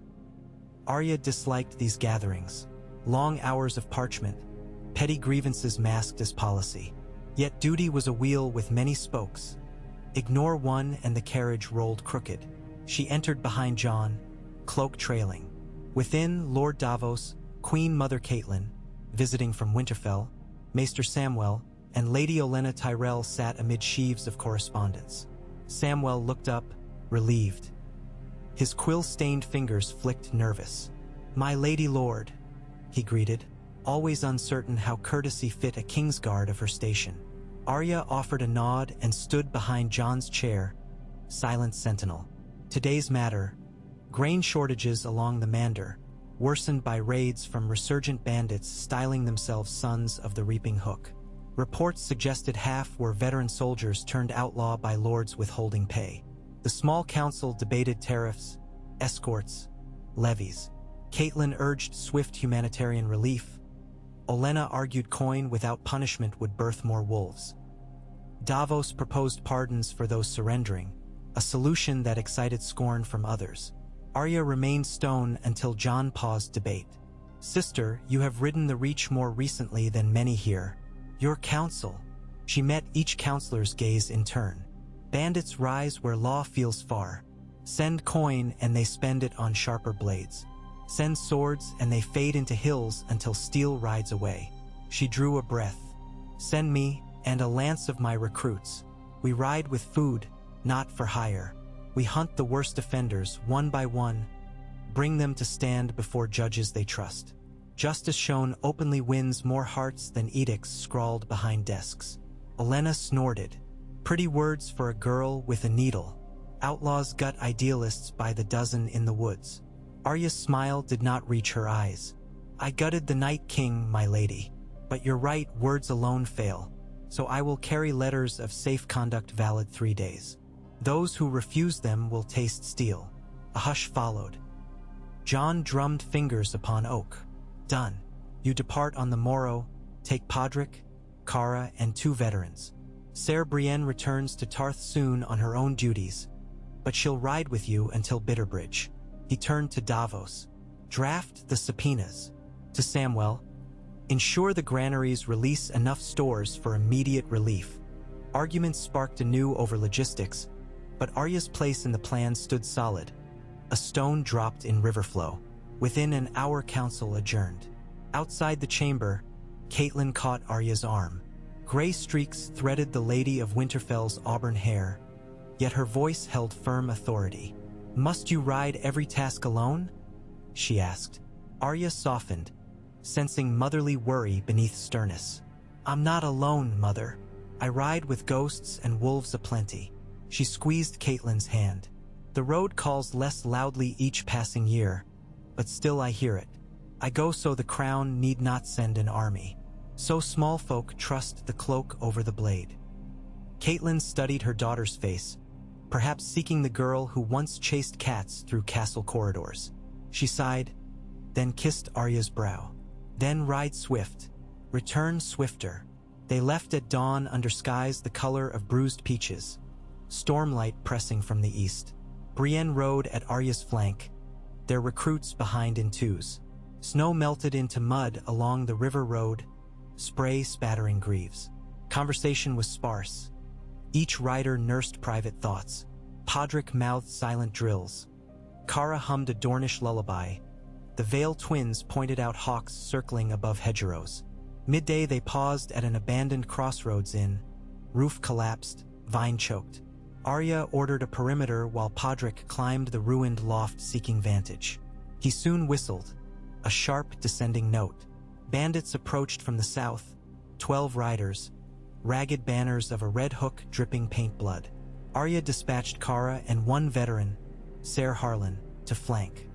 S1: Arya disliked these gatherings. Long hours of parchment, petty grievances masked as policy. Yet duty was a wheel with many spokes. Ignore one and the carriage rolled crooked. She entered behind Jon, cloak trailing. Within, Lord Davos, Queen Mother Catelyn, visiting from Winterfell, Maester Samwell, and Lady Olenna Tyrell sat amid sheaves of correspondence. Samwell looked up, relieved. His quill-stained fingers flicked nervous. "My lady lord," he greeted, always uncertain how courtesy fit a Kingsguard of her station. Arya offered a nod and stood behind Jon's chair, silent sentinel. Today's matter: grain shortages along the Mander, worsened by raids from resurgent bandits styling themselves Sons of the Reaping Hook. Reports suggested half were veteran soldiers turned outlaw by lords withholding pay. The small council debated tariffs, escorts, levies. Catelyn urged swift humanitarian relief. Olenna argued coin without punishment would birth more wolves. Davos proposed pardons for those surrendering, a solution that excited scorn from others. Arya remained stone until Jon paused debate. "Sister, you have ridden the Reach more recently than many here. Your counsel." She met each counselor's gaze in turn. "Bandits rise where law feels far. Send coin and they spend it on sharper blades. Send swords and they fade into hills until steel rides away." She drew a breath. "Send me, and a lance of my recruits. We ride with food, not for hire. We hunt the worst offenders, one by one, bring them to stand before judges they trust. Justice shown openly wins more hearts than edicts scrawled behind desks." Olenna snorted. Pretty words for a girl with a needle. Outlaws gut idealists by the dozen in the woods. Arya's smile did not reach her eyes. "I gutted the Night King, my lady. But you're right, words alone fail. So I will carry letters of safe conduct valid 3 days. Those who refuse them will taste steel." A hush followed. Jon drummed fingers upon oak. "Done. You depart on the morrow, take Podrick, Cara, and 2 veterans. Ser Brienne returns to Tarth soon on her own duties, but she'll ride with you until Bitterbridge." He turned to Davos. "Draft the subpoenas." To Samwell, "Ensure the granaries release enough stores for immediate relief." Arguments sparked anew over logistics, but Arya's place in the plan stood solid. A stone dropped in Riverflow. Within an hour, council adjourned. Outside the chamber, Catelyn caught Arya's arm. Gray streaks threaded the Lady of Winterfell's auburn hair, yet her voice held firm authority. "Must you ride every task alone?" she asked. Arya softened, sensing motherly worry beneath sternness. "I'm not alone, Mother. I ride with ghosts and wolves aplenty." She squeezed Catelyn's hand. "The road calls less loudly each passing year, but still I hear it. I go so the crown need not send an army. So small folk trust the cloak over the blade." Catelyn studied her daughter's face, perhaps seeking the girl who once chased cats through castle corridors. She sighed, then kissed Arya's brow. "Then ride swift. Return swifter." They left at dawn under skies the color of bruised peaches, stormlight pressing from the east. Brienne rode at Arya's flank, their recruits behind in twos. Snow melted into mud along the river road, spray spattering greaves. Conversation was sparse. Each rider nursed private thoughts. Podrick mouthed silent drills. Cara hummed a Dornish lullaby. The Vale twins pointed out hawks circling above hedgerows. Midday they paused at an abandoned crossroads inn. Roof collapsed, vine choked. Arya ordered a perimeter while Podrick climbed the ruined loft seeking vantage. He soon whistled, a sharp descending note. Bandits approached from the south, 12 riders, ragged banners of a red hook dripping paint blood. Arya dispatched Cara and 1 veteran, Ser Harlan, to flank.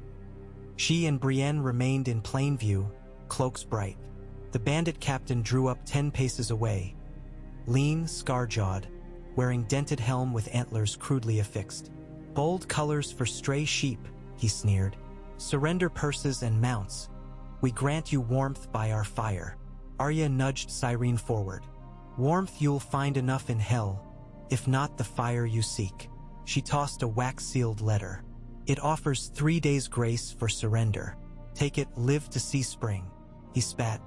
S1: She and Brienne remained in plain view, cloaks bright. The bandit captain drew up 10 paces away, lean, scar-jawed, wearing dented helm with antlers crudely affixed. "Bold colors for stray sheep," he sneered. "Surrender purses and mounts. We grant you warmth by our fire." Arya nudged Cyrene forward. "Warmth you'll find enough in hell, if not the fire you seek." She tossed a wax-sealed letter. It offers 3 days grace for surrender. Take it, live to see spring. He spat.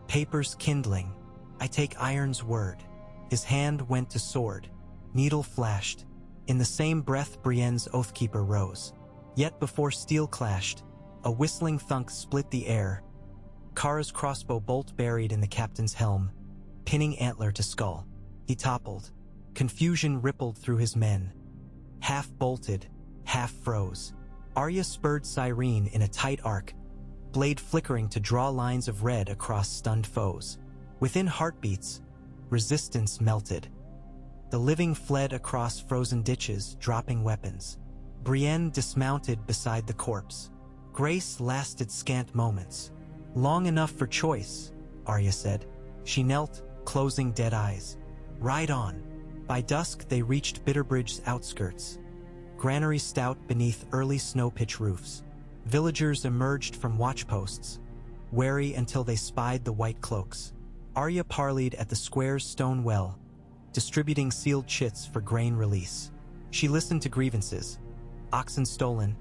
S1: Papers kindling. I take iron's word. His hand went to sword. Needle flashed. In the same breath Brienne's oathkeeper rose. Yet before steel clashed, a whistling thunk split the air. Kara's crossbow bolt buried in the captain's helm, pinning antler to skull. He toppled. Confusion rippled through his men. Half bolted, half froze. Arya spurred Cyrene in a tight arc, blade flickering to draw lines of red across stunned foes. Within heartbeats, resistance melted. The living fled across frozen ditches, dropping weapons. Brienne dismounted beside the corpse. Grace lasted scant moments. Long enough for choice, Arya said. She knelt, closing dead eyes. Ride on. By dusk they reached Bitterbridge's outskirts. Granaries stout beneath early snow-pitch roofs. Villagers emerged from watchposts, wary until they spied the white cloaks. Arya parleyed at the square's stone well, distributing sealed chits for grain release. She listened to grievances. Oxen stolen,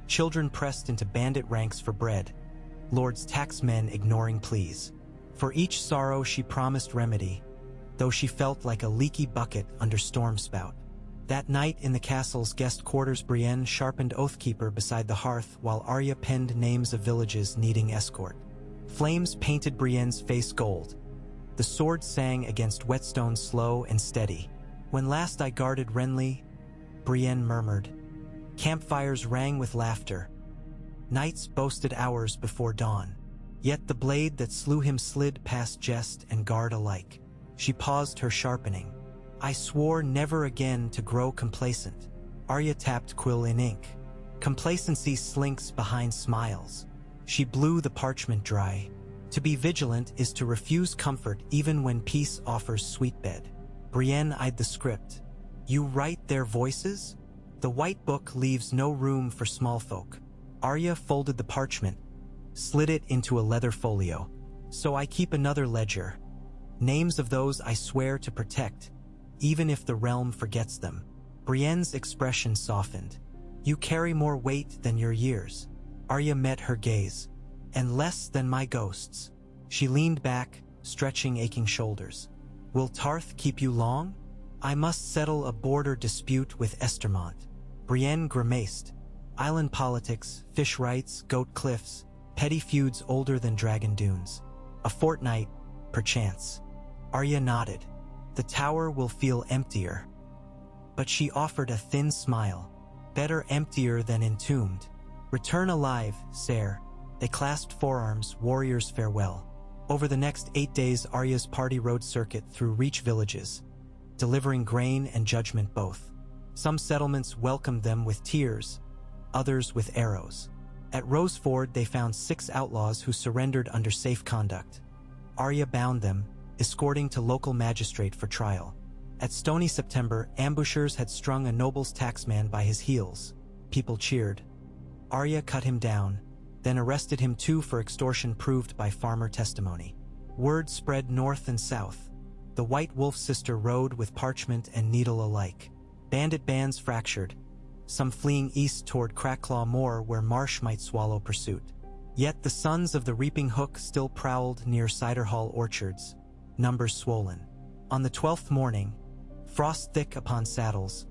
S1: children pressed into bandit ranks for bread, lords' taxmen ignoring pleas. For each sorrow she promised remedy, though she felt like a leaky bucket under storm spout. That night in the castle's guest quarters Brienne sharpened Oathkeeper beside the hearth while Arya penned names of villages needing escort. Flames painted Brienne's face gold. The sword sang against whetstone slow and steady. When last I guarded Renly, Brienne murmured. Campfires rang with laughter. Nights boasted hours before dawn. Yet the blade that slew him slid past jest and guard alike. She paused her sharpening. I swore never again to grow complacent. Arya tapped quill in ink. Complacency slinks behind smiles. She blew the parchment dry. To be vigilant is to refuse comfort even when peace offers sweet bed. Brienne eyed the script. You write their voices? The white book leaves no room for small folk. Arya folded the parchment, slid it into a leather folio. So I keep another ledger. Names of those I swear to protect, even if the realm forgets them. Brienne's expression softened. You carry more weight than your years. Arya met her gaze. And less than my ghosts. She leaned back, stretching aching shoulders. Will Tarth keep you long? I must settle a border dispute with Estermont. Brienne grimaced. Island politics, fish rights, goat cliffs, petty feuds older than Dragon Dunes. A fortnight, perchance. Arya nodded. The tower will feel emptier. But she offered a thin smile. Better emptier than entombed. Return alive, Sire. They clasped forearms, warriors farewell. Over the next 8 days Arya's party rode circuit through Reach villages, delivering grain and judgment both. Some settlements welcomed them with tears, others with arrows. At Roseford they found 6 outlaws who surrendered under safe conduct. Arya bound them, escorting to local magistrate for trial. At Stony September, ambushers had strung a noble's taxman by his heels. People cheered. Arya cut him down, then arrested him too for extortion proved by farmer testimony. Word spread north and south. The White Wolf sister rode with parchment and needle alike. Bandit bands fractured, some fleeing east toward Crackclaw Moor where marsh might swallow pursuit. Yet the sons of the Reaping Hook still prowled near Ciderhall orchards, numbers swollen. On the 12th morning, frost thick upon saddles,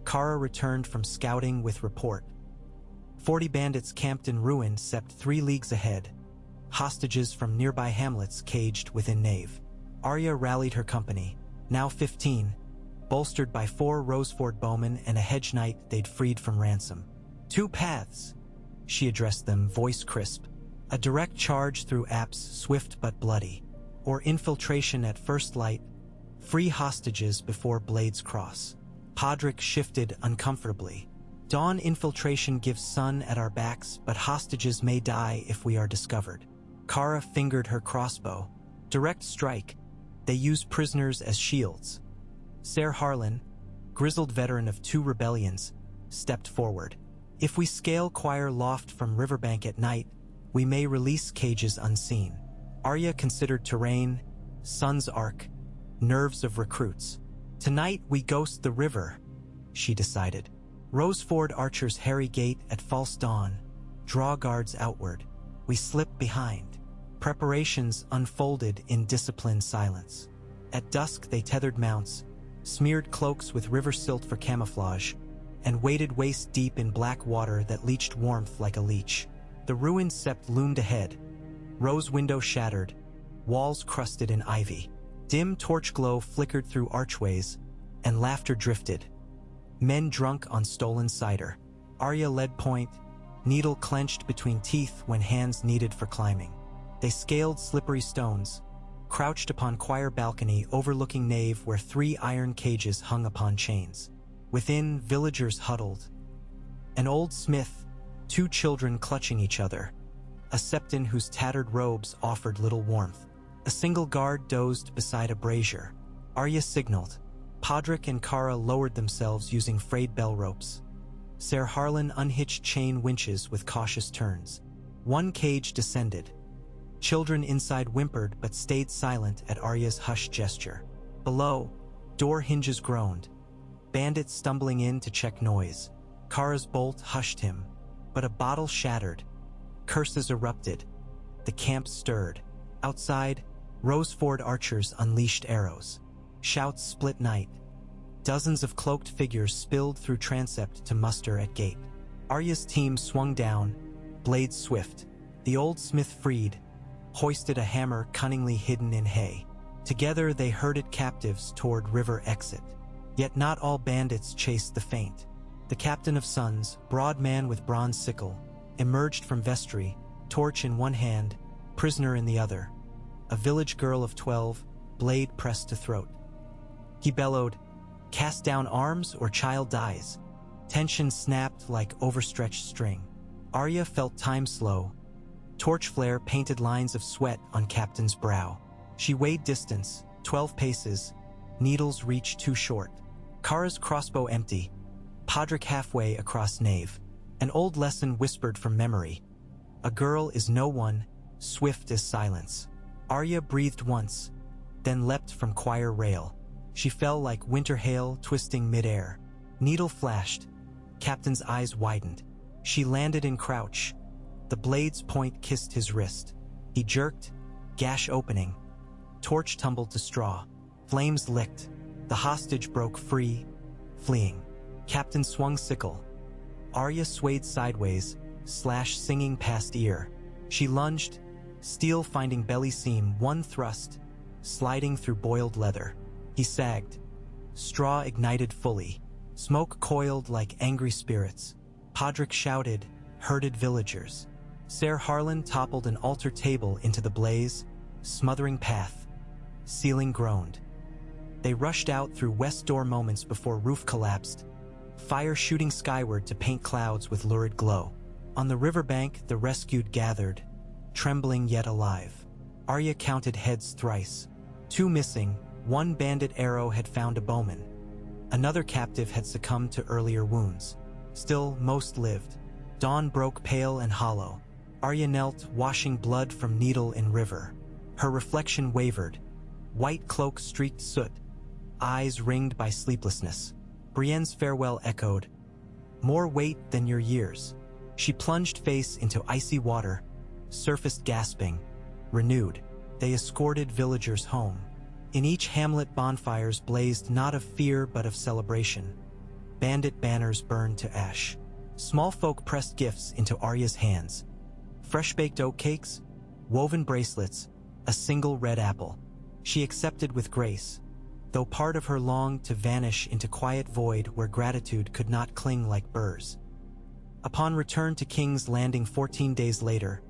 S1: Kara returned from scouting with report. 40 bandits camped in ruin sept 3 leagues ahead, hostages from nearby hamlets caged within nave. Arya rallied her company, now 15, bolstered by 4 Roseford bowmen and a hedge knight they'd freed from ransom. 2 paths, she addressed them, voice crisp. A direct charge through Apps, swift but bloody, or infiltration at first light, free hostages before blades cross. Podrick shifted uncomfortably. Dawn infiltration gives sun at our backs, but hostages may die if we are discovered. Kara fingered her crossbow. Direct strike. They use prisoners as shields. Ser Harlan, grizzled veteran of 2 rebellions, stepped forward. If we scale Choir Loft from Riverbank at night, we may release cages unseen. Arya considered terrain, sun's arc, nerves of recruits. Tonight we ghost the river, she decided. Roseford archers harry gate at false dawn, draw guards outward. We slip behind. Preparations unfolded in disciplined silence. At dusk they tethered mounts, smeared cloaks with river silt for camouflage, and waded waist-deep in black water that leached warmth like a leech. The ruined sept loomed ahead, rose window shattered, walls crusted in ivy. Dim torch glow flickered through archways, and laughter drifted. Men drunk on stolen cider. Arya led point, needle clenched between teeth when hands needed for climbing. They scaled slippery stones, crouched upon choir balcony overlooking nave where 3 iron cages hung upon chains. Within, villagers huddled. An old smith, 2 children clutching each other, a septon whose tattered robes offered little warmth. A single guard dozed beside a brazier. Arya signaled. Podrick and Kara lowered themselves using frayed bell ropes. Ser Harlan unhitched chain winches with cautious turns. 1 cage descended. Children inside whimpered but stayed silent at Arya's hushed gesture. Below, door hinges groaned. Bandits stumbling in to check noise. Kara's bolt hushed him, but a bottle shattered. Curses erupted. The camp stirred. Outside, Roseford archers unleashed arrows. Shouts split night. Dozens of cloaked figures spilled through transept to muster at gate. Arya's team swung down, blades swift. The old smith freed, hoisted a hammer cunningly hidden in hay. Together they herded captives toward river exit. Yet not all bandits chased the faint. The captain of sons, broad man with bronze sickle, emerged from vestry, torch in one hand, prisoner in the other. A village girl of 12, blade pressed to throat. He bellowed, "Cast down arms or child dies." Tension snapped like overstretched string. Arya felt time slow. Torch flare painted lines of sweat on captain's brow. She weighed distance, 12 paces, needles reached too short. Kara's crossbow empty, Podrick halfway across nave. An old lesson whispered from memory. A girl is no one, swift as silence. Arya breathed once, then leapt from choir rail. She fell like winter hail twisting midair. Needle flashed. Captain's eyes widened. She landed in crouch. The blade's point kissed his wrist. He jerked, gash opening. Torch tumbled to straw. Flames licked. The hostage broke free, fleeing. Captain swung sickle. Arya swayed sideways, slash singing past ear. She lunged, steel finding belly seam 1 thrust, sliding through boiled leather. He sagged. Straw ignited fully. Smoke coiled like angry spirits. Podrick shouted, herded villagers. Ser Harlan toppled an altar table into the blaze, smothering path. Ceiling groaned. They rushed out through west door moments before roof collapsed, fire shooting skyward to paint clouds with lurid glow. On the riverbank, the rescued gathered, trembling yet alive. Arya counted heads thrice. 2 missing, 1 bandit arrow had found a bowman. Another captive had succumbed to earlier wounds. Still, most lived. Dawn broke pale and hollow. Arya knelt, washing blood from needle in river. Her reflection wavered. White cloak streaked soot, eyes ringed by sleeplessness. Brienne's farewell echoed, "More weight than your years." She plunged face into icy water, surfaced gasping. Renewed, they escorted villagers home. In each hamlet bonfires blazed not of fear but of celebration. Bandit banners burned to ash. Small folk pressed gifts into Arya's hands. Fresh-baked oat cakes, woven bracelets, a single red apple. She accepted with grace, though part of her longed to vanish into quiet void where gratitude could not cling like burrs. Upon return to King's Landing 14 days later,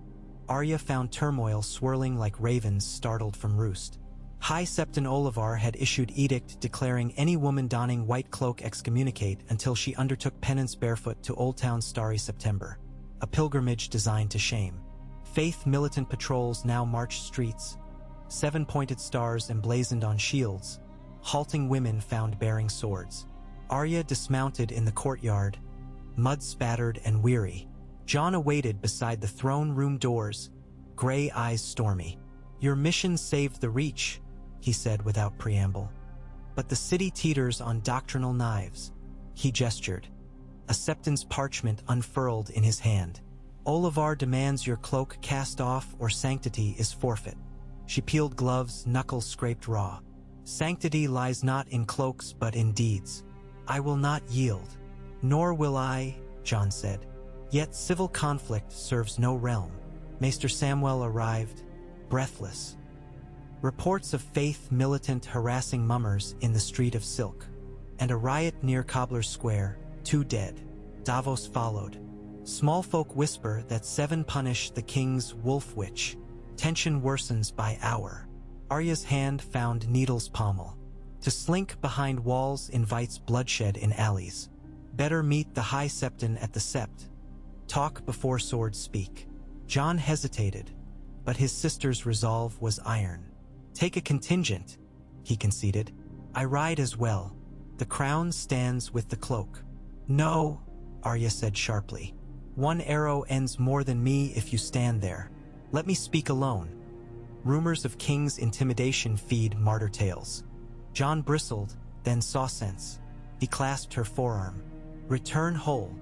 S1: Arya found turmoil swirling like ravens startled from roost. High Septon Olivar had issued edict declaring any woman donning white cloak excommunicate until she undertook penance barefoot to Old Town's Starry September, a pilgrimage designed to shame. Faith militant patrols now marched streets, 7-pointed stars emblazoned on shields, halting women found bearing swords. Arya dismounted in the courtyard, mud-spattered and weary. Jon awaited beside the throne room doors, gray eyes stormy. "Your mission saved the Reach," he said without preamble. "But the city teeters on doctrinal knives." He gestured. a septon's parchment unfurled in his hand. Olivar demands your cloak cast off or sanctity is forfeit. She peeled gloves, knuckles scraped raw. Sanctity lies not in cloaks but in deeds. I will not yield. Nor will I, John said. Yet civil conflict serves no realm. Maester Samwell arrived, breathless. Reports of faith militant harassing mummers in the Street of Silk. And a riot near Cobbler's Square, 2 dead. Davos followed. Small folk whisper that 7 punish the king's wolf witch. Tension worsens by hour. Arya's hand found Needle's pommel. To slink behind walls invites bloodshed in alleys. Better meet the High Septon at the Sept. Talk before swords speak. John hesitated, but his sister's resolve was iron. Take a contingent, he conceded. I ride as well. The crown stands with the cloak. No, Arya said sharply. 1 arrow ends more than me if you stand there. Let me speak alone. Rumors of king's intimidation feed martyr tales. John bristled, then saw sense. He clasped her forearm. Return whole.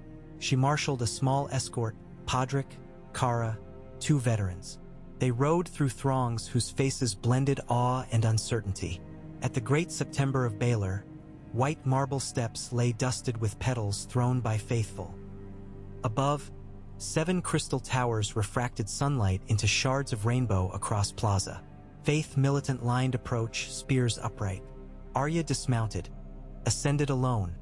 S1: She marshaled a small escort, Podrick, Kara, 2 veterans. They rode through throngs whose faces blended awe and uncertainty. At the great September of Baelor, white marble steps lay dusted with petals thrown by faithful. Above, 7 crystal towers refracted sunlight into shards of rainbow across plaza. Faith militant lined approach, spears upright. Arya dismounted, ascended alone,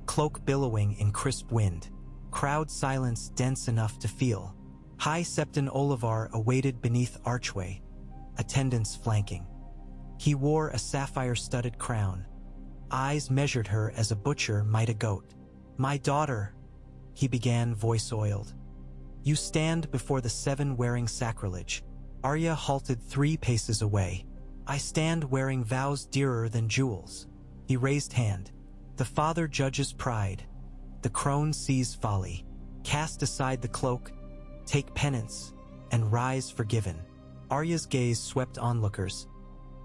S1: cloak billowing in crisp wind. Crowd silence dense enough to feel. High Septon Olivar awaited beneath archway, attendants flanking. He wore a sapphire-studded crown. Eyes measured her as a butcher might a goat. My daughter, he began, voice oiled. You stand before the 7 wearing sacrilege. Arya halted 3 paces away. I stand wearing vows dearer than jewels. He raised hand. The father judges pride. The crone sees folly. Cast aside the cloak, take penance, and rise forgiven. Arya's gaze swept onlookers.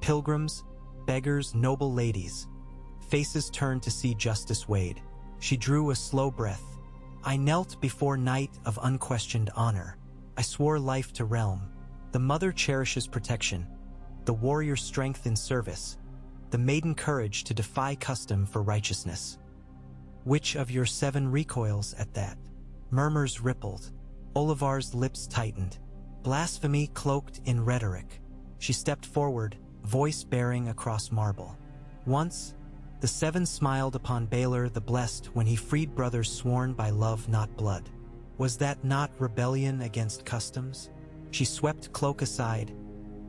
S1: Pilgrims, beggars, noble ladies. Faces turned to see justice weighed. She drew a slow breath. I knelt before night of unquestioned honor. I swore life to realm. The mother cherishes protection. The warrior strength in service. The maiden courage to defy custom for righteousness. Which of your 7 recoils at that? Murmurs rippled. Olivar's lips tightened. Blasphemy cloaked in rhetoric. She stepped forward, voice bearing across marble. Once, the 7 smiled upon Baelor the Blessed when he freed brothers sworn by love not blood. Was that not rebellion against customs? She swept cloak aside,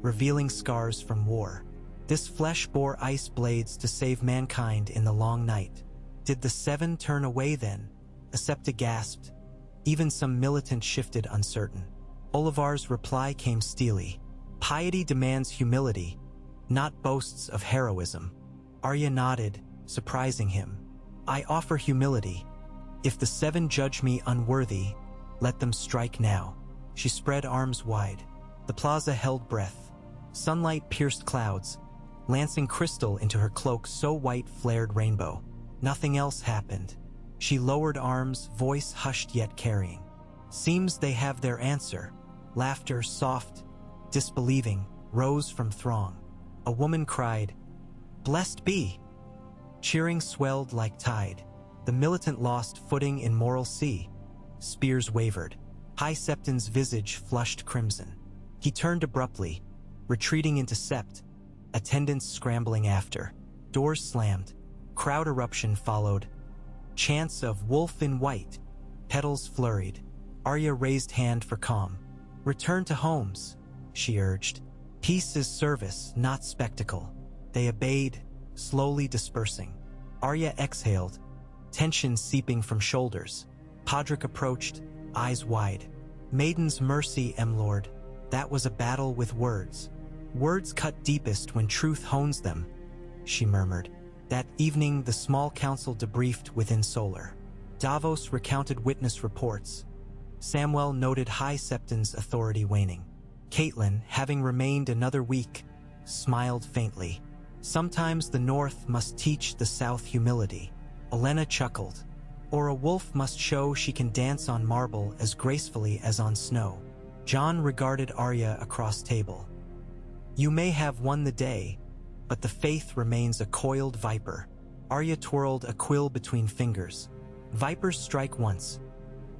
S1: revealing scars from war. This flesh bore ice blades to save mankind in the long night. Did the 7 turn away then? A Septa gasped. Even some militant shifted uncertain. Olivar's reply came steely. Piety demands humility, not boasts of heroism. Arya nodded, surprising him. I offer humility. If the 7 judge me unworthy, let them strike now. She spread arms wide. The plaza held breath. Sunlight pierced clouds, lancing crystal into her cloak so white flared rainbow. Nothing else happened. She lowered arms, voice hushed yet carrying. Seems they have their answer. Laughter, soft, disbelieving, rose from throng. A woman cried, Blessed be! Cheering swelled like tide. The militant lost footing in moral sea. Spears wavered. High Septon's visage flushed crimson. He turned abruptly, retreating into Sept, attendants scrambling after. Doors slammed. Crowd eruption followed. Chants of wolf in white. Petals flurried. Arya raised hand for calm. Return to homes, she urged. Peace is service, not spectacle. They obeyed, slowly dispersing. Arya exhaled, tension seeping from shoulders. Podrick approached, eyes wide. Maiden's mercy, M-Lord. That was a battle with words. Words cut deepest when truth hones them, she murmured. That evening, the small council debriefed within Solar. Davos recounted witness reports. Samwell noted High Septon's authority waning. Caitlin, having remained another week, smiled faintly. Sometimes the North must teach the South humility. Olenna chuckled. or a wolf must show she can dance on marble as gracefully as on snow. John regarded Arya across table. You may have won the day, but the faith remains a coiled viper. Arya twirled a quill between fingers. Vipers strike once.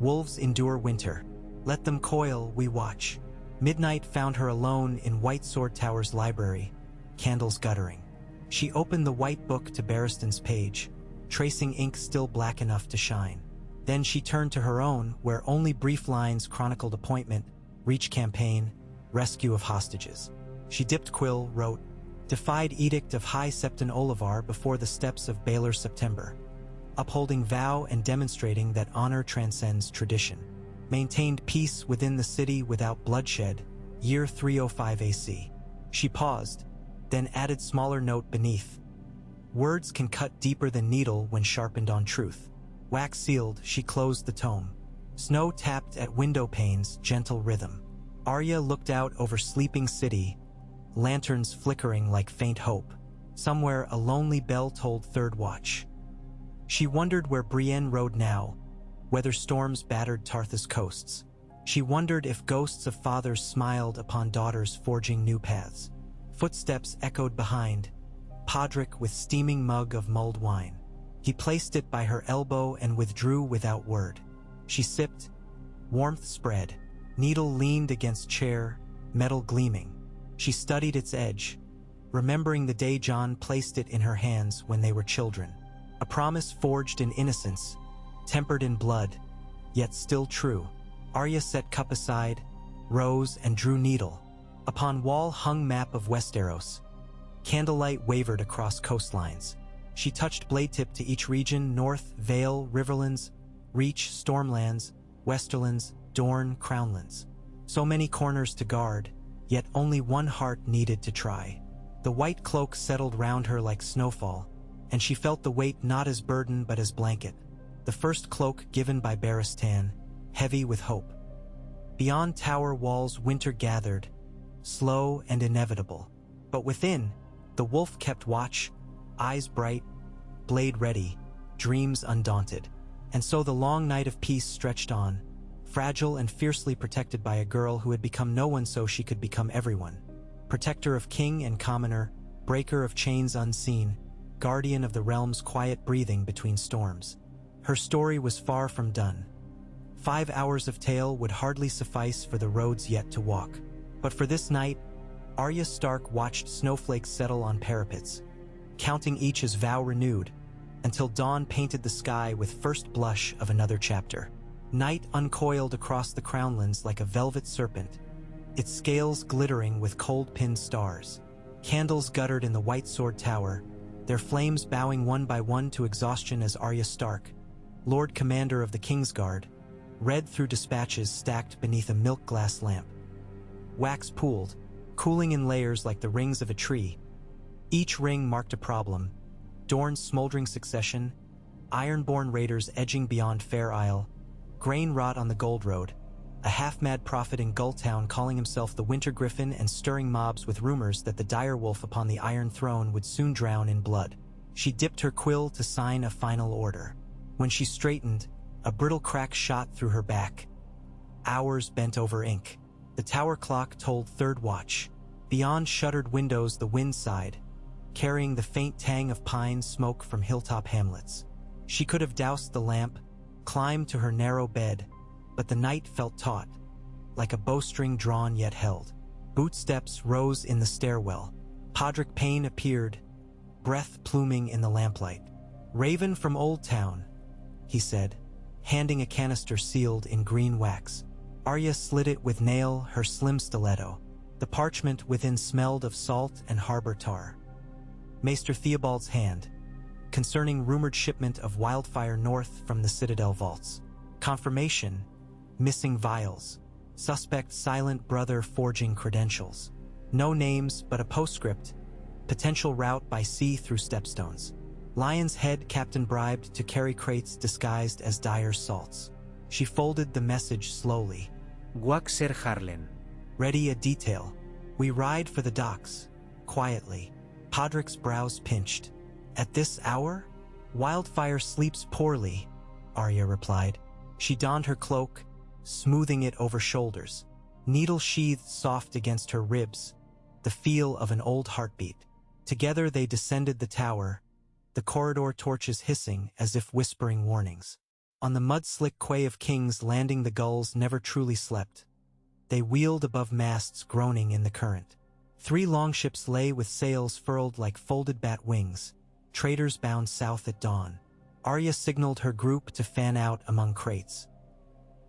S1: Wolves endure winter. Let them coil, we watch. Midnight found her alone in White Sword Tower's library, candles guttering. She opened the white book to Barristan's page, tracing ink still black enough to shine. Then she turned to her own, where only brief lines chronicled appointment, reach campaign, rescue of hostages. She dipped quill, wrote, defied edict of High Septon Olivar before the steps of Baylor September. Upholding vow and demonstrating that honor transcends tradition. Maintained peace within the city without bloodshed, year 305 AC. She paused, then added smaller note beneath. Words can cut deeper than needle when sharpened on truth. Wax sealed, she closed the tome. Snow tapped at window panes, gentle rhythm. Arya looked out over sleeping city, lanterns flickering like faint hope. Somewhere a lonely bell tolled third watch. She wondered where Brienne rode now, whether storms battered Tarthus coasts. She wondered if ghosts of fathers smiled upon daughters forging new paths. Footsteps echoed behind, Podrick with steaming mug of mulled wine. He placed it by her elbow and withdrew without word. She sipped, warmth spread. Needle leaned against chair, metal gleaming. She studied its edge, remembering the day John placed it in her hands when they were children. A promise forged in innocence, tempered in blood, yet still true. Arya set cup aside, rose and drew needle. Upon wall hung map of Westeros. Candlelight wavered across coastlines. She touched blade tip to each region: North, Vale, Riverlands, Reach, Stormlands, Westerlands, Dorne, Crownlands. So many corners to guard, yet only one heart needed to try. The white cloak settled round her like snowfall, and she felt the weight not as burden but as blanket. The first cloak given by Barristan, heavy with hope. Beyond tower walls winter gathered, slow and inevitable. But within, the wolf kept watch, eyes bright, blade ready, dreams undaunted. And so the long night of peace stretched on, fragile and fiercely protected by a girl who had become no one so she could become everyone. Protector of king and commoner, breaker of chains unseen, guardian of the realm's quiet breathing between storms. Her story was far from done. 5 hours of tale would hardly suffice for the roads yet to walk. But for this night, Arya Stark watched snowflakes settle on parapets, counting each as vow renewed, until dawn painted the sky with first blush of another chapter. Night uncoiled across the crownlands like a velvet serpent, its scales glittering with cold-pinned stars. Candles guttered in the White Sword Tower, their flames bowing one by one to exhaustion as Arya Stark, Lord Commander of the Kingsguard, read through dispatches stacked beneath a milk-glass lamp. Wax pooled, cooling in layers like the rings of a tree. Each ring marked a problem: Dorne's smoldering succession, Ironborn raiders edging beyond Fair Isle, grain rot on the Gold Road, a half-mad prophet in Gulltown calling himself the Winter Griffin and stirring mobs with rumors that the direwolf upon the Iron Throne would soon drown in blood. She dipped her quill to sign a final order. When she straightened, a brittle crack shot through her back. Hours bent over ink. The tower clock told third watch. Beyond shuttered windows the wind sighed, carrying the faint tang of pine smoke from hilltop hamlets. She could have doused the lamp, climbed to her narrow bed, but the night felt taut, like a bowstring drawn yet held. Bootsteps rose in the stairwell. Podrick Payne appeared, breath pluming in the lamplight. "Raven from Old Town," he said, handing a canister sealed in green wax. Arya slid it with nail, her slim stiletto. The parchment within smelled of salt and harbor tar. Maester Theobald's hand, concerning rumored shipment of wildfire north from the Citadel vaults. Confirmation, missing vials. Suspect silent brother forging credentials. No names but a postscript, potential route by sea through stepstones. Lion's head captain bribed to carry crates disguised as Dyer's salts. She folded the message slowly.
S2: Guac Ser Harlen.
S1: Ready a detail. We ride for the docks, quietly. Podrick's brows pinched. At this hour? Wildfire sleeps poorly. Arya replied. She donned her cloak, smoothing it over shoulders, needle sheathed soft against her ribs, the feel of an old heartbeat. Together they descended the tower, the corridor torches hissing as if whispering warnings. On the mud-slick quay of King's Landing the gulls never truly slept. They wheeled above masts groaning in the current. 3 longships lay with sails furled like folded bat wings, traders bound south at dawn. Arya signaled her group to fan out among crates.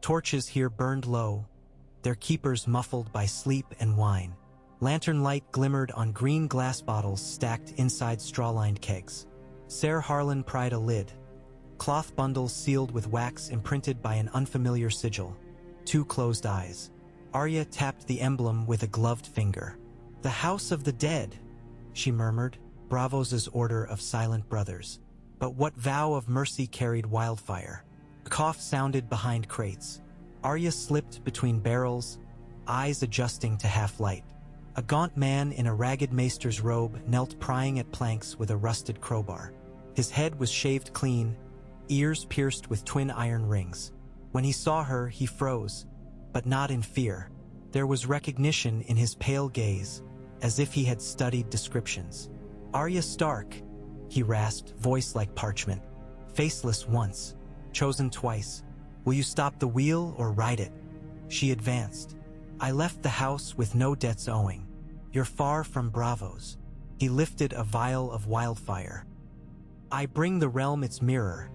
S1: Torches here burned low, their keepers muffled by sleep and wine. Lantern light glimmered on green glass bottles stacked inside straw-lined kegs. Ser Harlan pried a lid. Cloth bundles sealed with wax imprinted by an unfamiliar sigil. 2 closed eyes. Arya tapped the emblem with a gloved finger. "The House of the Dead," she murmured, Bravos' order of silent brothers. But what vow of mercy carried wildfire? A cough sounded behind crates. Arya slipped between barrels, eyes adjusting to half-light. A gaunt man in a ragged maester's robe knelt prying at planks with a rusted crowbar. His head was shaved clean, ears pierced with twin iron rings. When he saw her, he froze, but not in fear. There was recognition in his pale gaze, as if he had studied descriptions. "Arya Stark," he rasped, voice like parchment. "Faceless once, chosen twice. Will you stop the wheel or ride it?" She advanced. "I left the house with no debts owing. You're far from Bravos." He lifted a vial of wildfire. "I bring the realm its mirror.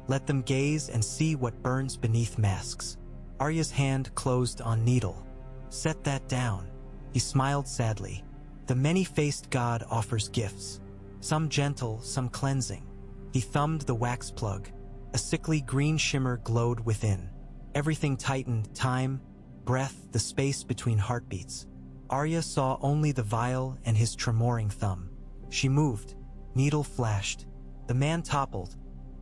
S1: Let them gaze and see what burns beneath masks." Arya's hand closed on needle. "Set that down." He smiled sadly. "The many-faced god offers gifts. Some gentle, some cleansing." He thumbed the wax plug. A sickly green shimmer glowed within. Everything tightened, time, breath, the space between heartbeats. Arya saw only the vial and his tremoring thumb. She moved. Needle flashed. The man toppled,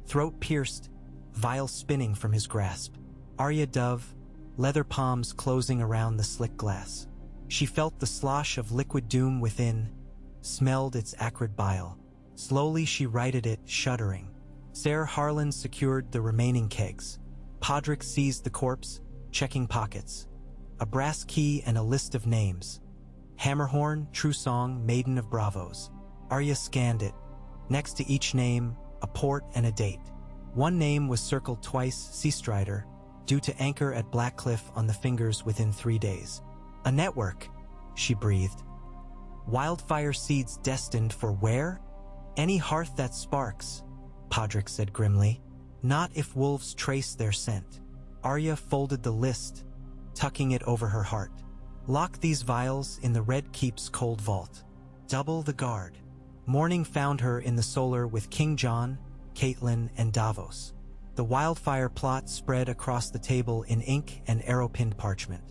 S1: throat pierced, vial spinning from his grasp. Arya dove, leather palms closing around the slick glass. She felt the slosh of liquid doom within, smelled its acrid bile. Slowly she righted it, shuddering. Ser Harlan secured the remaining kegs. Podrick seized the corpse, checking pockets. A brass key and a list of names. Hammerhorn, True Song, Maiden of Bravos. Arya scanned it. Next to each name, a port and a date. One name was circled twice, Seastrider, due to anchor at Blackcliff on the fingers within 3 days. "A network," she breathed. "Wildfire seeds destined for where?" "Any hearth that sparks," Podrick said grimly. "Not if wolves trace their scent." Arya folded the list, tucking it over her heart. "Lock these vials in the Red Keep's cold vault. Double the guard." Morning found her in the solar with King John, Caitlin, and Davos. The wildfire plot spread across the table in ink and arrow-pinned parchment.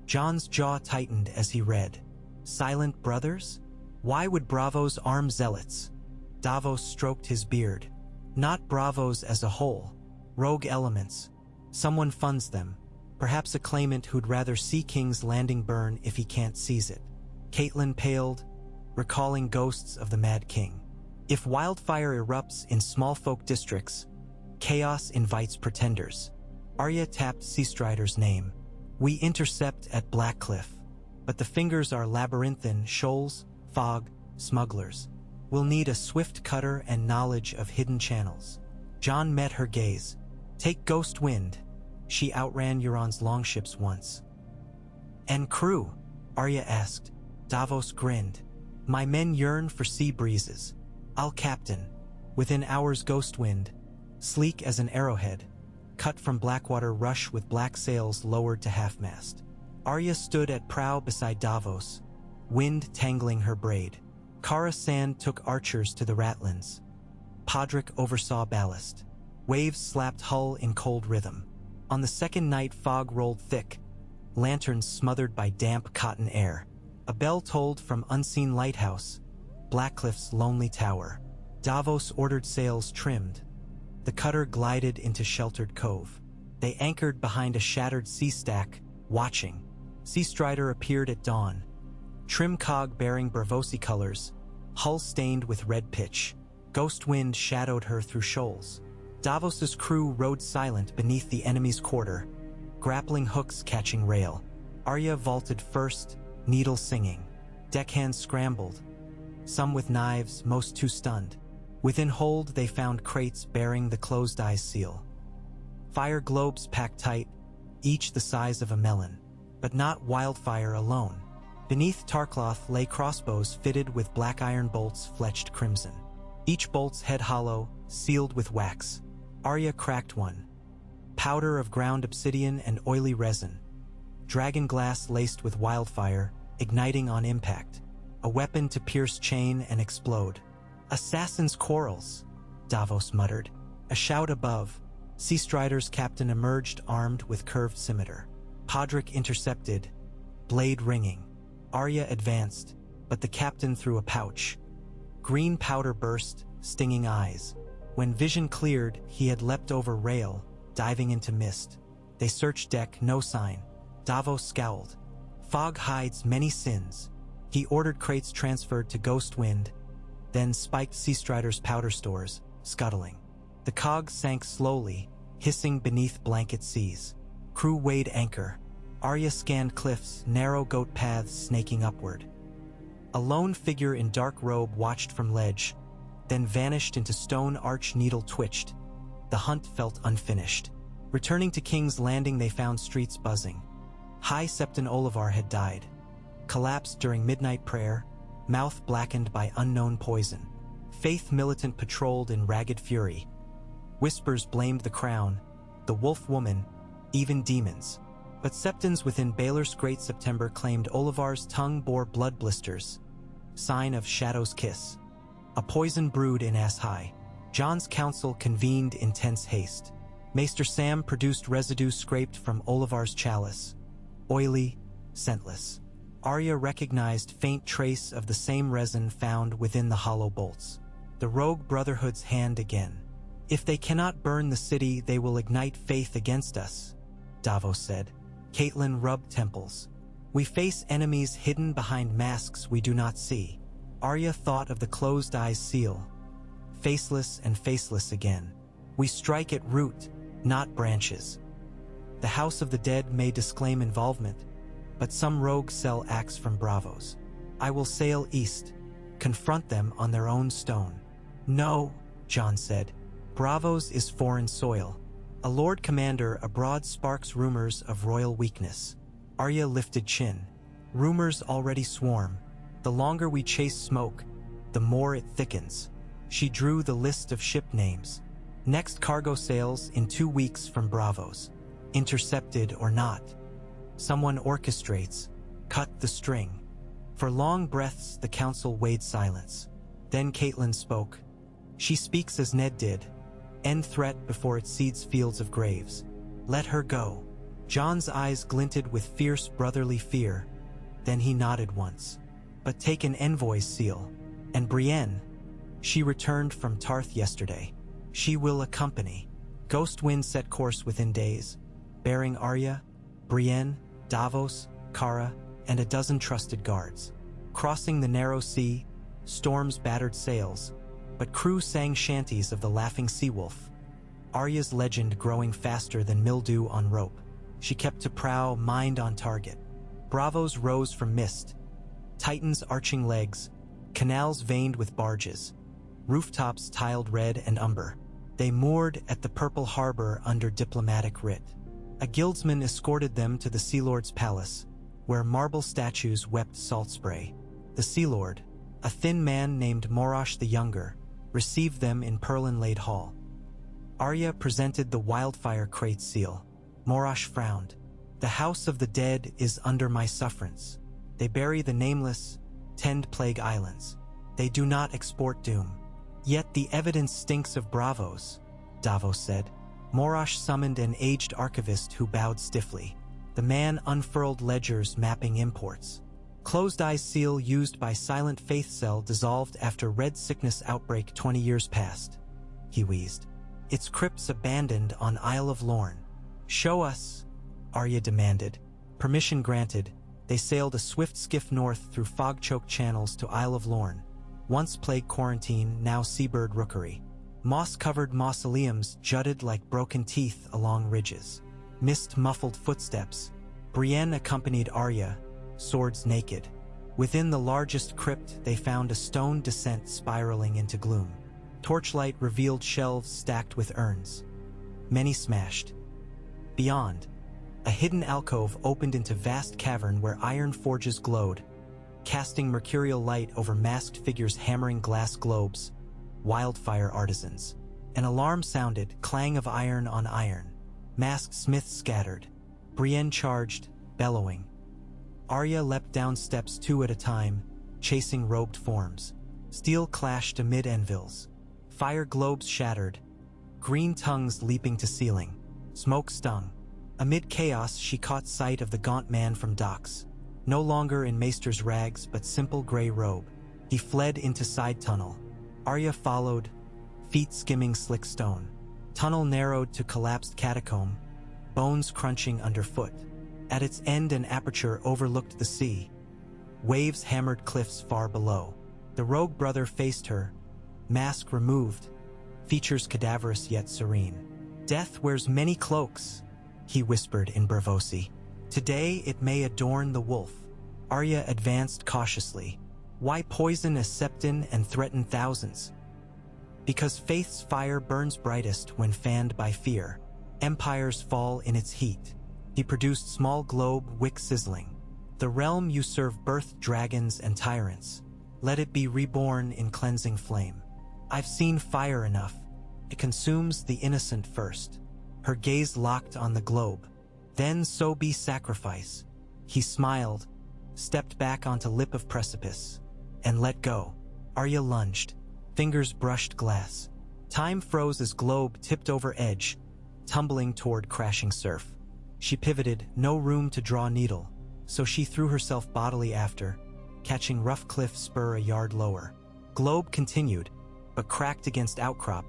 S1: John's jaw tightened as he read. "Silent brothers? Why would Bravos arm zealots?" Davos stroked his beard. "Not Bravos as a whole. Rogue elements. Someone funds them. Perhaps a claimant who'd rather see King's Landing burn if he can't seize it." Caitlin paled, recalling ghosts of the Mad King. If wildfire erupts in small folk districts, chaos invites pretenders. Arya tapped Seastrider's name. "We intercept at Blackcliff, but the fingers are labyrinthine, shoals, fog, smugglers. We'll need a swift cutter and knowledge of hidden channels." John met her gaze. "Take Ghost Wind." She outran Euron's longships once. "And crew?" Arya asked. Davos grinned. "My men yearn for sea breezes. I'll captain." Within hours Ghost Wind, sleek as an arrowhead, cut from Blackwater rush with black sails lowered to half-mast. Arya stood at prow beside Davos, wind tangling her braid. Kara Sand took archers to the ratlins. Podrick oversaw ballast. Waves slapped hull in cold rhythm. On the second night fog rolled thick, lanterns smothered by damp cotton air. A bell tolled from unseen lighthouse, Blackcliff's lonely tower. Davos ordered sails trimmed. The cutter glided into sheltered cove. They anchored behind a shattered sea stack, watching. Seastrider appeared at dawn. Trim cog bearing Bravosi colors, hull stained with red pitch. Ghost Wind shadowed her through shoals. Davos's crew rode silent beneath the enemy's quarter, grappling hooks catching rail. Arya vaulted first, needle singing. Deckhands scrambled, some with knives, most too stunned. Within hold they found crates bearing the closed eyes seal. Fire globes packed tight, each the size of a melon. But not wildfire alone. Beneath tarcloth lay crossbows fitted with black iron bolts fletched crimson. Each bolt's head hollow, sealed with wax. Arya cracked one. Powder of ground obsidian and oily resin. Dragon glass laced with wildfire, igniting on impact. A weapon to pierce chain and explode. Assassin's quarrels, Davos muttered. A shout above. Sea Strider's captain emerged armed with curved scimitar. Podrick intercepted, blade ringing. Arya advanced, but the captain threw a pouch. Green powder burst, stinging eyes. When vision cleared, he had leapt over rail, diving into mist. They searched deck, no sign. Davos scowled. Fog hides many sins. He ordered crates transferred to Ghost Wind, then spiked Sea Strider's powder stores, scuttling. The cogs sank slowly, hissing beneath blanket seas. Crew weighed anchor. Arya scanned cliffs, narrow goat paths snaking upward. A lone figure in dark robe watched from ledge, then vanished into stone arch. Needle twitched. The hunt felt unfinished. Returning to King's Landing, they found streets buzzing. High Septon Olivar had died. Collapsed during midnight prayer, mouth blackened by unknown poison. Faith militant patrolled in ragged fury. Whispers blamed the crown, the wolf woman, even demons. But Septons within Baelor's Great September claimed Olivar's tongue bore blood blisters, sign of Shadow's kiss. A poison brewed in Ass High. Jon's council convened in tense haste. Maester Sam produced residue scraped from Olivar's chalice. Oily, scentless. Arya recognized faint trace of the same resin found within the hollow bolts. The rogue brotherhood's hand again. If they cannot burn the city, they will ignite faith against us, Davos said. Caitlin rubbed temples. We face enemies hidden behind masks we do not see. Arya thought of the closed eyes seal. Faceless and faceless again. We strike at root, not branches. The House of the Dead may disclaim involvement, but some rogues sell axe from Bravos. I will sail east, confront them on their own stone. No, Jon said. Bravos is foreign soil. A Lord Commander abroad sparks rumors of royal weakness. Arya lifted chin. Rumors already swarm. The longer we chase smoke, the more it thickens. She drew the list of ship names. Next cargo sails in 2 weeks from Bravos. Intercepted or not. Someone orchestrates. Cut the string. For long breaths the council weighed silence. Then Caitlin spoke. She speaks as Ned did. End threat before it seeds fields of graves. Let her go. Jon's eyes glinted with fierce brotherly fear. Then he nodded once. But take an envoy's seal. And Brienne. She returned from Tarth yesterday. She will accompany. Ghost Wind set course within days, bearing Arya, Brienne, Davos, Kara, and a dozen trusted guards. Crossing the narrow sea, storms battered sails, but crew sang shanties of the laughing sea-wolf. Arya's legend growing faster than mildew on rope. She kept to prow, mind on target. Bravos rose from mist. Titans arching legs, canals veined with barges. Rooftops tiled red and umber. They moored at the purple harbor under diplomatic writ. A guildsman escorted them to the Sea Lord's palace, where marble statues wept salt spray. The Sea Lord, a thin man named Morosh the Younger, received them in pearl-inlaid hall. Arya presented the wildfire crate seal. Morosh frowned. The House of the Dead is under my sufferance. They bury the nameless, tend plague islands. They do not export doom. Yet the evidence stinks of Bravos, Davos said. Morosh summoned an aged archivist who bowed stiffly. The man unfurled ledgers mapping imports. Closed-eyes seal used by Silent Faith Cell dissolved after red sickness outbreak 20 years past. He wheezed. Its crypts abandoned on Isle of Lorne. Show us, Arya demanded. Permission granted, they sailed a swift skiff north through fog-choked channels to Isle of Lorne. Once plague quarantine, now seabird rookery. Moss-covered mausoleums jutted like broken teeth along ridges. Mist-muffled footsteps. Brienne accompanied Arya, swords naked. Within the largest crypt, they found a stone descent spiraling into gloom. Torchlight revealed shelves stacked with urns, many smashed. Beyond, a hidden alcove opened into vast cavern where iron forges glowed, casting mercurial light over masked figures hammering glass globes, wildfire artisans. An alarm sounded, clang of iron on iron. Masked smiths scattered. Brienne charged, bellowing. Arya leapt down steps two at a time, chasing robed forms. Steel clashed amid anvils. Fire globes shattered, green tongues leaping to ceiling. Smoke stung. Amid chaos, she caught sight of the gaunt man from docks. No longer in maester's rags, but simple gray robe. He fled into side tunnel. Arya followed, feet skimming slick stone. Tunnel narrowed to collapsed catacomb, bones crunching underfoot. At its end, an aperture overlooked the sea. Waves hammered cliffs far below. The rogue brother faced her, mask removed, features cadaverous yet serene. "Death wears many cloaks," he whispered in Bravosi. "Today it may adorn the wolf." Arya advanced cautiously. Why poison a septon and threaten thousands? Because faith's fire burns brightest when fanned by fear. Empires fall in its heat. He produced small globe, wick sizzling. "The realm you serve birthed dragons and tyrants. Let it be reborn in cleansing flame. I've seen fire enough. It consumes the innocent first." Her gaze locked on the globe. "Then so be sacrifice." He smiled, stepped back onto lip of precipice, and let go. Arya lunged. Fingers brushed glass. Time froze as globe tipped over edge, tumbling toward crashing surf. She pivoted, no room to draw needle, so she threw herself bodily after, catching rough cliff spur a yard lower. Globe continued, but cracked against outcrop,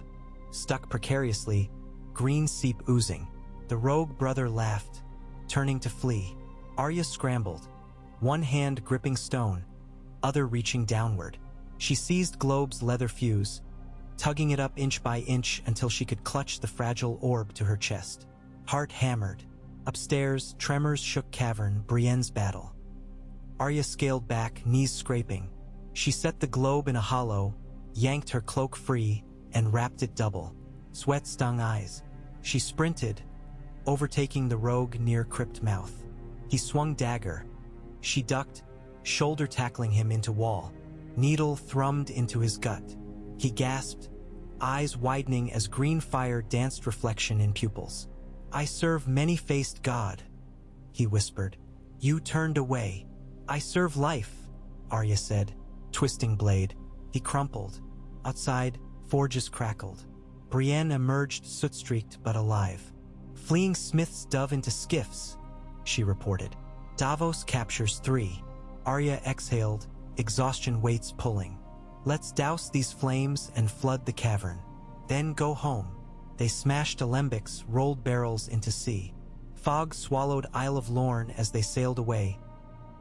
S1: stuck precariously, green seep oozing. The rogue brother laughed, turning to flee. Arya scrambled, one hand gripping stone, other reaching downward. She seized Globe's leather fuse, tugging it up inch by inch until she could clutch the fragile orb to her chest. Heart hammered. Upstairs, tremors shook cavern, Brienne's battle. Arya scaled back, knees scraping. She set the globe in a hollow, yanked her cloak free, and wrapped it double. Sweat stung eyes. She sprinted, overtaking the rogue near crypt mouth. He swung dagger. She ducked, shoulder tackling him into wall. Needle thrummed into his gut. He gasped, eyes widening as green fire danced reflection in pupils. "I serve many-faced God," he whispered. "You turned away." "I serve life," Arya said, twisting blade. He crumpled. Outside, forges crackled. Brienne emerged soot-streaked but alive. "Fleeing smiths dove into skiffs," she reported. "Davos captures 3. Arya exhaled, exhaustion weights pulling. "Let's douse these flames and flood the cavern. Then go home." They smashed alembics, rolled barrels into sea. Fog swallowed Isle of Lorne as they sailed away,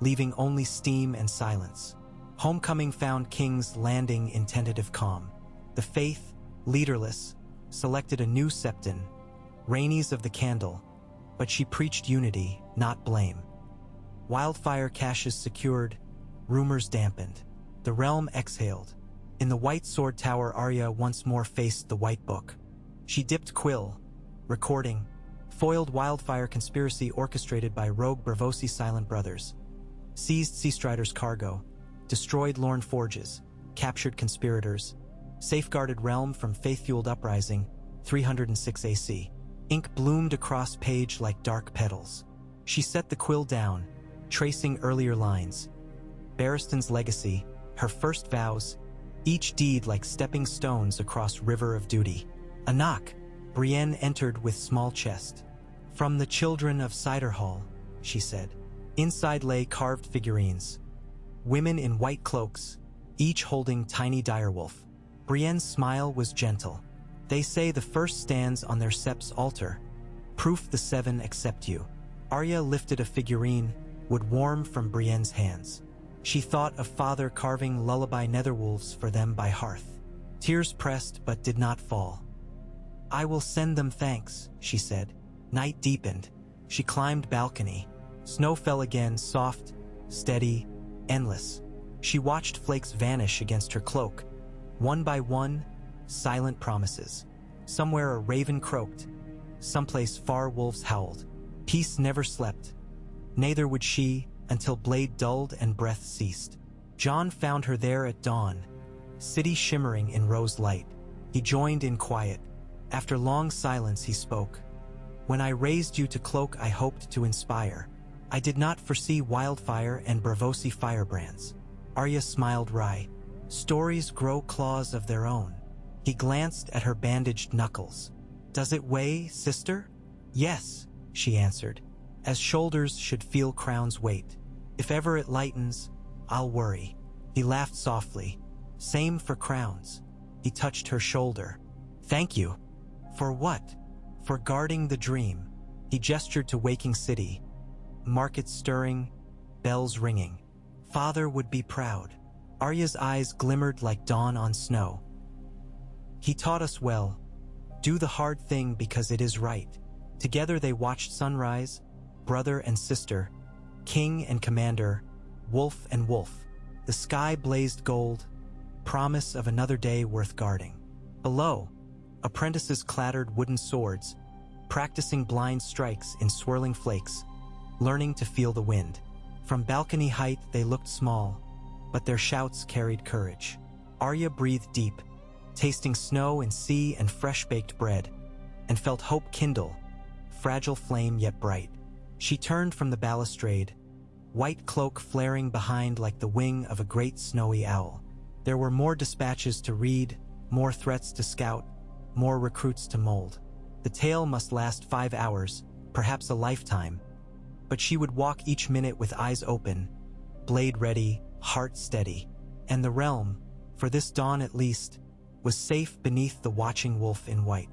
S1: leaving only steam and silence. Homecoming found King's Landing in tentative calm. The Faith, leaderless, selected a new septon, Rainey's of the Candle, but she preached unity, not blame. Wildfire caches secured, rumors dampened. The realm exhaled. In the White Sword Tower, Arya once more faced the White Book. She dipped quill, recording, foiled wildfire conspiracy orchestrated by rogue Bravosi silent brothers, seized Seastrider's cargo, destroyed Lorne forges, captured conspirators, safeguarded realm from faith-fueled uprising, 306 AC. Ink bloomed across page like dark petals. She set the quill down, tracing earlier lines. Barristan's legacy, her first vows, each deed like stepping stones across river of duty. A knock. Brienne entered with small chest. "From the children of Ciderhall," she said. Inside lay carved figurines. Women in white cloaks, each holding tiny direwolf. Brienne's smile was gentle. "They say the first stands on their sept's altar. Proof the 7 accept you." Arya lifted a figurine, wood warm from Brienne's hands. She thought of father carving lullaby netherwolves for them by hearth. Tears pressed but did not fall. "I will send them thanks," she said. Night deepened. She climbed balcony. Snow fell again, soft, steady, endless. She watched flakes vanish against her cloak. One by one, silent promises. Somewhere a raven croaked. Someplace far wolves howled. Peace never slept. Neither would she, until blade dulled and breath ceased. John found her there at dawn, city shimmering in rose light. He joined in quiet. After long silence he spoke. "When I raised you to cloak, I hoped to inspire. I did not foresee wildfire and Bravosi firebrands." Arya smiled wry. "Stories grow claws of their own." He glanced at her bandaged knuckles. "Does it weigh, sister?" "Yes," she answered, "as shoulders should feel crown's weight. If ever it lightens, I'll worry." He laughed softly. "Same for crowns." He touched her shoulder. "Thank you." "For what?" "For guarding the dream." He gestured to waking city. Markets stirring, bells ringing. "Father would be proud." Arya's eyes glimmered like dawn on snow. "He taught us well. Do the hard thing because it is right." Together they watched sunrise, brother and sister, king and commander, wolf and wolf. The sky blazed gold, promise of another day worth guarding. Below, apprentices clattered wooden swords, practicing blind strikes in swirling flakes, learning to feel the wind. From balcony height they looked small, but their shouts carried courage. Arya breathed deep, tasting snow and sea and fresh-baked bread, and felt hope kindle, fragile flame yet bright. She turned from the balustrade, white cloak flaring behind like the wing of a great snowy owl. There were more dispatches to read, more threats to scout, more recruits to mold. The tale must last 5 hours, perhaps a lifetime, but she would walk each minute with eyes open, blade ready, heart steady. And the realm, for this dawn at least, was safe beneath the watching wolf in white.